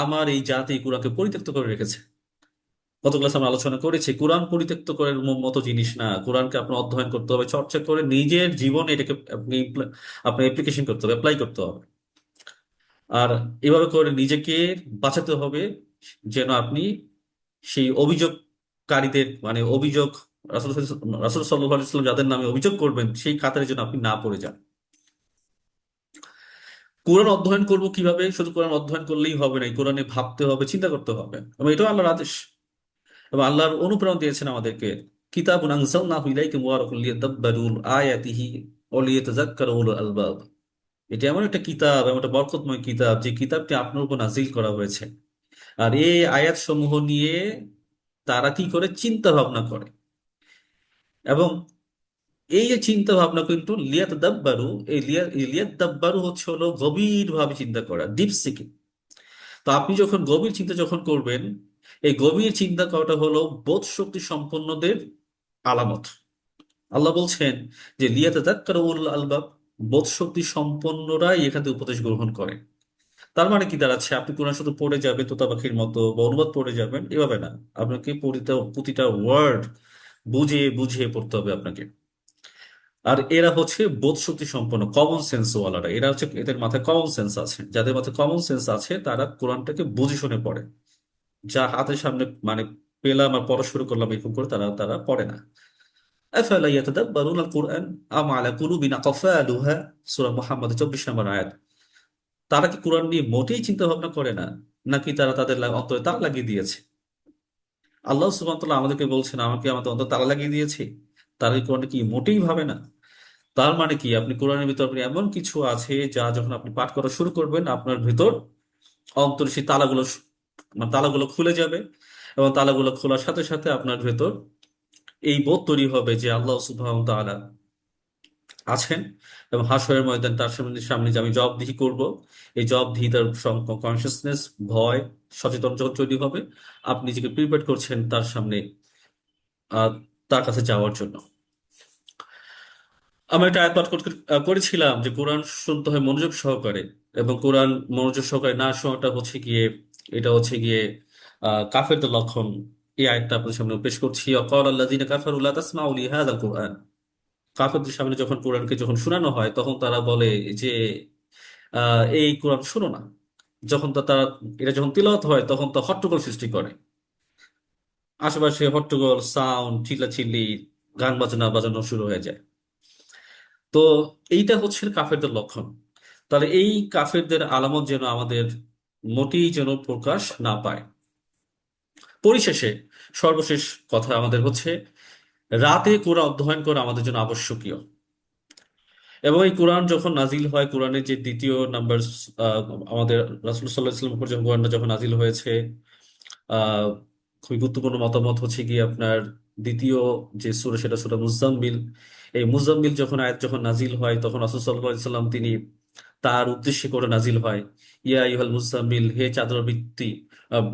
আমার এই জাতি কোরআনকে পরিত্যক্ত করে রেখেছে। গত ক্লাসে আমরা আলোচনা করেছি, কোরআন পরিত্যক্ত করার মতো জিনিস না। কোরআনকে আপনার অধ্যয়ন করতে হবে, চর্চা করে নিজের জীবনে এটাকে আপনি অ্যাপ্লিকেশন করতে হবে, অ্যাপ্লাই করতে হবে। আর এভাবে করে নিজেকে বাঁচাতে হবে, যেন আপনি সেই অভিযোগকারীদের, মানে অভিযোগ, রাসূল রাসূল সাল্লাল্লাহু আলাইহি ওয়াসাল্লাম যাদের নামে অভিযোগ করবেন সেই কাতারে যেন আপনি না পড়ে যান। কোরআন অধ্যয়ন করব কিভাবে? শুধু কোরআন অধ্যয়ন করলেই হবে না, এই কোরআনে ভাবতে হবে, চিন্তা করতে হবে, এবং এটাও আল্লাহর আদেশ। এবং আল্লাহর অনুপ্রেরণা দিয়েছেন আমাদেরকে, কিতাবুন আনজালনাহু ইলাইকা মুবারাকুন লিয়াদাব্বারু আয়াতিহি ওয়া লিয়াতাযাক্কারা উলুল আলবাব। এটা এমন একটা কিতাব, এমন একটা বরকতময় কিতাব, যে কিতাবটি আপনার উপর নাজিল করা হয়েছে। আর এই আয়াত সমূহ নিয়ে তারা কি করে? চিন্তা ভাবনা করে। এবং এই যে চিন্তা ভাবনা কিন্তু লিয়াতাদাব্বারু, এই লিয়াতাদাব্বারু হচ্ছে হলো গভীর ভাবে চিন্তা করা, ডিপ সিকিং। তো আপনি যখন গভীর চিন্তা যখন করবেন, এই গভীর চিন্তা করাটা হলো বোধ শক্তি সম্পন্নদের আলামত। আল্লাহ বলছেন যে লিয়াতাযাক্কারা উলুল আলবাব, বোধ শক্তি সম্পন্নরাই এখান থেকে উপদেশ গ্রহণ করে। তার মানে কি দাঁড়াচ্ছে? আপনি কোরআন শুধু পড়ে যাবেন তোতা পাখির মতো, বা অনুবাদ পড়ে যাবেন, এভাবে না। আপনাকে প্রতিটা ওয়ার্ড বুঝে বুঝে পড়তে হবে আপনাকে। আর এরা হচ্ছে বোধ শক্তি সম্পন্ন, কমন সেন্স ওয়ালারা। এরা হচ্ছে, এদের মাথায় কমন সেন্স আছে। যাদের মাথায় কমন সেন্স আছে তারা কোরআনটাকে বুঝে শুনে পড়ে। যা হাতের সামনে মানে পেলাম আর পড়া শুরু করলাম এরকম করে তারা তারা পড়ে না। আফালা ইয়াতাদাব্বারুনা আল কুরআন আম আলা কুলুবিন আকফালুহা, সূরা মুহাম্মদ 24 নম্বর আয়াত। তারা কি কোরআন নিয়ে মোটেই চিন্তা ভাবনা করে না, নাকি তারা তাদের অন্তরে তালা লাগিয়ে দিয়েছে? আল্লাহ সুবহানাহু ওয়া তাআলা আমাদেরকে বলছেন, আমাকে আমাদের অন্তরে তালা লাগিয়ে দিয়েছে। তারা কি কোরআন কি মোটেই ভাবে না? তার মানে কি, আপনি কোরআনের ভিতর আপনি এমন কিছু আছে যা যখন আপনি পাঠ করা শুরু করবেন আপনার ভিতর অন্তর সেই মানে তালাগুলো খুলে যাবে। এবং তালাগুলো খোলার সাথে সাথে আপনার ভেতর এই বোধ তৈরি হবে যে আল্লাহ সুবহানাহু ওয়া তাআলা আছেন, এবং হাশরের ময়দান তার সামনে সামনে যে আমি জবাবদিহি করব, এই জবাবদিহিতার কনসিয়াসনেস, ভয়, সচেতন যখন তৈরি হবে, আপনি নিজেকে প্রিপেয়ার করছেন তার সামনে, আহ তার কাছে যাওয়ার জন্য। আমরা একটা আয়াত পাঠ করেছিলাম যে কোরআন শুনতে হয় মনোযোগ সহকারে। এবং কোরআন মনোযোগ সহকারে না শোনাটা হচ্ছে গিয়ে, এটা হচ্ছে গিয়ে কাফেরদের লক্ষণ। এই আয়াতটা আপনাদের সামনে পেশ করছি। অকাল আল্লাযীনা কাফারু লা তাসমাউ লিহাযাল কুরআন। কাফেরদের সামনে যখন কোরআনকে যখন শোনানো হয় তখন তারা বলে যে এই কোরআন শোনো না। যখন তারা এটা যখন তিলাওয়াত হয় তখন তো হট্টগোল সৃষ্টি করে, আশেপাশে হট্টগোল, সাউন্ড, চিল্লাচিল্লি, গান বাজনা বাজানো শুরু হয়ে যায়। তো এইটা হচ্ছে কাফেরদের লক্ষণ। তাহলে এই কাফেরদের আলামত যেন আমাদের মোটেই যেন প্রকাশ না পায়। পরিশেষে সর্বশেষ কথা আমাদের হচ্ছে, রাতে কোরআন অধ্যয়ন করা আমাদের জন্য আবশ্যকীয়। এবং এই কোরআন যখন নাজিল হয়, কোরআনের যে দ্বিতীয় নাম্বার, আমাদের রাসূল সাল্লাল্লাহু আলাইহি ওয়াসাল্লাম উপর যখন কোরআনটা যখন নাজিল হয়েছে, আহ খুবই গুরুত্বপূর্ণ মতামত হচ্ছে কি আপনার দ্বিতীয় যে সূরা, সেটা সূরা মুজাম্মিল। এই মুজাম্মিল যখন আয়াত যখন নাজিল হয়, তখন রাসূল সাল্লাল্লাহু আলাইহি ওয়াসাল্লাম তিনি তার উদ্দেশ্যে করে নাজিল হয়, ইয়া আইয়ুহাল মুজাম্মিল, হে চাদর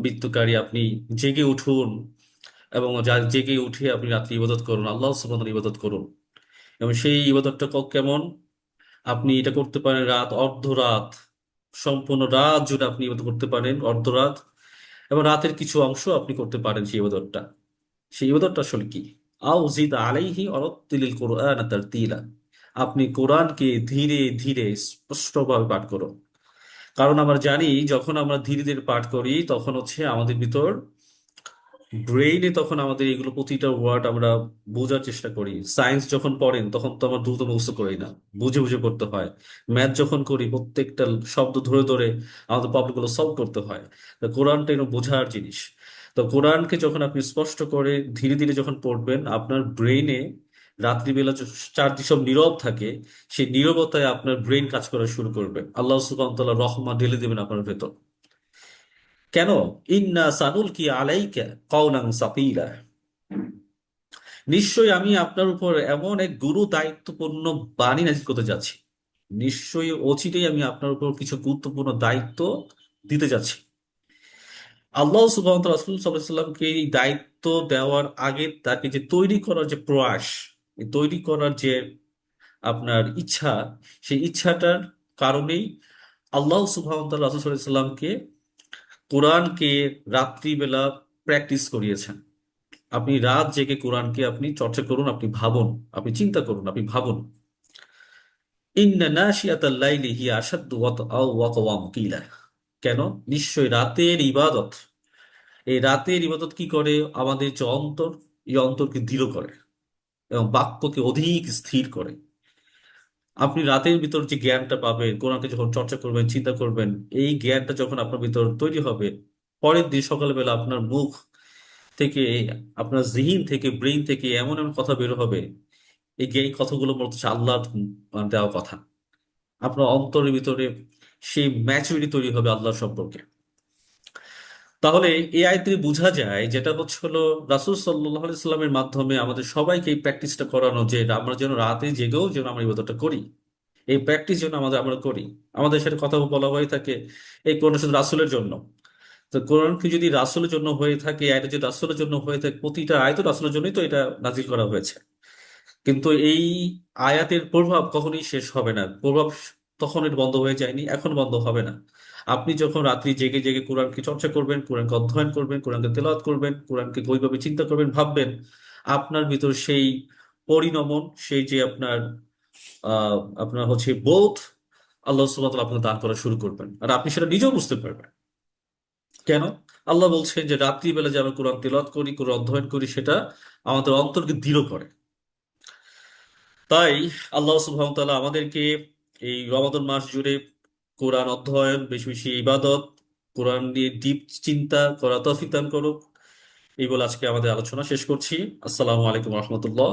বৃত্তকারী, আপনি জেগে উঠুন এবং জেগে উঠে আপনি রাত্রি ইবাদত করুন, আল্লাহ সুবহানাহু ইবাদত করুন। এবং সেই ইবাদতটা কেমন? আপনি এটা করতে পারেন রাত, অর্ধরাত, সম্পূর্ণ রাত জুড়ে আপনি ইবাদত করতে পারেন, অর্ধরাত এবং রাতের কিছু অংশ আপনি করতে পারেন সেই ইবাদতটা। সেই ইবাদতটা আসলে কি? আও জিদ আলাইহি অরাত্তিলিল কোরআন তারতিলা, আপনি কোরআনকে ধীরে ধীরে স্পষ্টভাবে পাঠ করুন। কারণ আমরা জানি, যখন আমরা ধীরে ধীরে পাঠ করি তখন হচ্ছে আমাদের ভিতর ব্রেইনে, তখন আমাদের এগুলো প্রতিটা ওয়ার্ড আমরা বোঝার চেষ্টা করি। সায়েন্স যখন পড়েন তখন তো আমরা দ্রুত মুখস্থ করি না, বুঝে বুঝে পড়তে হয়। ম্যাথ যখন করি প্রত্যেকটা শব্দ ধরে ধরে আমাদের প্রবলেমগুলো সলভ করতে হয়। তো কোরআনটা এরকম বোঝার জিনিস। তো কোরআনকে যখন আপনি স্পষ্ট করে ধীরে ধীরে যখন পড়বেন, আপনার ব্রেইনে রাত্রিবেলা চারদিক সব নীরব থাকে, সেই নীরবতায় আপনার ব্রেন কাজ করা শুরু করবে, আল্লাহ সুবহানাহু ওয়া তাআলা রহমত ঢেলে দেবেন আপনার ভেতর। কেন? ইন্না সানুলকি আলাইকা কওলান সাকিলা, নিশ্চয়ই আমি আপনার উপর এমন এক গুরু দায়িত্বপূর্ণ বাণী নাজিল করতে যাচ্ছি। নিশ্চয়ই অচিরেই আমি আপনার উপর কিছু গুরুত্বপূর্ণ দায়িত্ব দিতে যাচ্ছি। আল্লাহ সুবহানাহু ওয়া তাআলা রাসূল সাল্লাল্লাহু আলাইহি সাল্লামকে এই দায়িত্ব দেওয়ার আগে তাকে যে তৈরি করার যে প্রয়াস, এই তৈরি করার যে আপনার ইচ্ছা, সেই ইচ্ছাটার কারণেই আল্লাহ সুবহানাহু ওয়া তাআলা রাসূল সাল্লাল্লাহু আলাইহি সাল্লামকে কোরআনকে রাত্রিবেলা প্র্যাকটিস করিয়েছেন। আপনি রাত জেগে কোরআনকে আপনি চর্চা করুন, আপনি ভাবুন, আপনি চিন্তা করুন, আপনি ভাবুন। ইন্না নাশিয়াতাল লাইলি হিয়া আশাদ্দু ওয়াতআও ওয়া আকওয়াম কিলা, কেন? নিশ্চয় রাতের ইবাদত, এই রাতের ইবাদত কি করে? আমাদের যে অন্তর, এই অন্তরকে দৃঢ় করে এবং বাক্যকে অধিক স্থির করে। আপনি রাতের ভিতর যে জ্ঞানটা পাবেন, কোরআনকে যখন চর্চা করবেন, চিন্তা করবেন, এই জ্ঞানটা যখন আপনার ভিতর তৈরি হবে, পরের দিন সকালবেলা আপনার মুখ থেকে, আপনার জিহিন থেকে, ব্রেইন থেকে এমন এমন কথা বের হবে, এই কথাগুলো মূলত হচ্ছে আল্লাহর দেওয়া কথা। আপনার অন্তরের ভিতরে সেই ম্যাচুরিটি তৈরি হবে আল্লাহর সম্পর্কে। তাহলে এই আয়াত থেকে বোঝা যায়, যেটা হচ্ছে হলো রাসূল সাল্লাল্লাহু আলাইহি সাল্লামের মাধ্যমে আমাদের সবাইকে এই প্র্যাকটিসটা করানো, যে আমরা যেন রাতে জেগেও যেন আমরা ইবাদতটা করি। এই প্র্যাকটিস যেন আমরা করি। আমাদের সাথে কথা বলা হয়ে থাকে এই কোরআন শুধু রাসূলের জন্য। তো কোরআন কি যদি রাসূলের জন্য হয়ে থাকে, আয়াত যদি রাসূলের জন্য হয়ে থাকে, প্রতিটা আয়াত রাসূলের জন্যই তো এটা নাজিল করা হয়েছে। কিন্তু এই আয়াতের প্রভাব কখনোই শেষ হবে না। প্রভাব তখন এর বন্ধ হয়ে যায়নি, এখন বন্ধ হবে না। আপনি যখন রাত্রি জেগে জেগে কোরআনকে চর্চা করবেন, কোরআনকে অধ্যয়ন করবেন, কোরআনকে তেলাওয়াত করবেন, কোরআনকে গভীরভাবে চিন্তা করবেন, ভাববেন, আপনার ভিতর সেই পরিণমন, সেই যে আপনার হচ্ছে বোধ, আল্লাহ সুবহানাহু ওয়া তাআলা আপনাকে দান করা শুরু করবেন, আর আপনি সেটা নিজেও বুঝতে পারবেন। কেন? আল্লাহ বলছেন যে রাত্রিবেলা যে আমরা কোরআন তেলাওয়াত করি, কোরআন অধ্যয়ন করি, সেটা আমাদের অন্তরকে দৃঢ় করে। তাই আল্লাহ সুবহানাহু ওয়া তাআলা আমাদেরকে এই রমাদান মাস জুড়ে কোরআন অধ্যয়ন, বেশি বেশি ইবাদত, কোরআন নিয়ে ডিপ চিন্তা করা তৌফিক দান করুক। এই বলে আজকে আমাদের আলোচনা শেষ করছি। আসসালামু আলাইকুম রহমতুল্লাহ।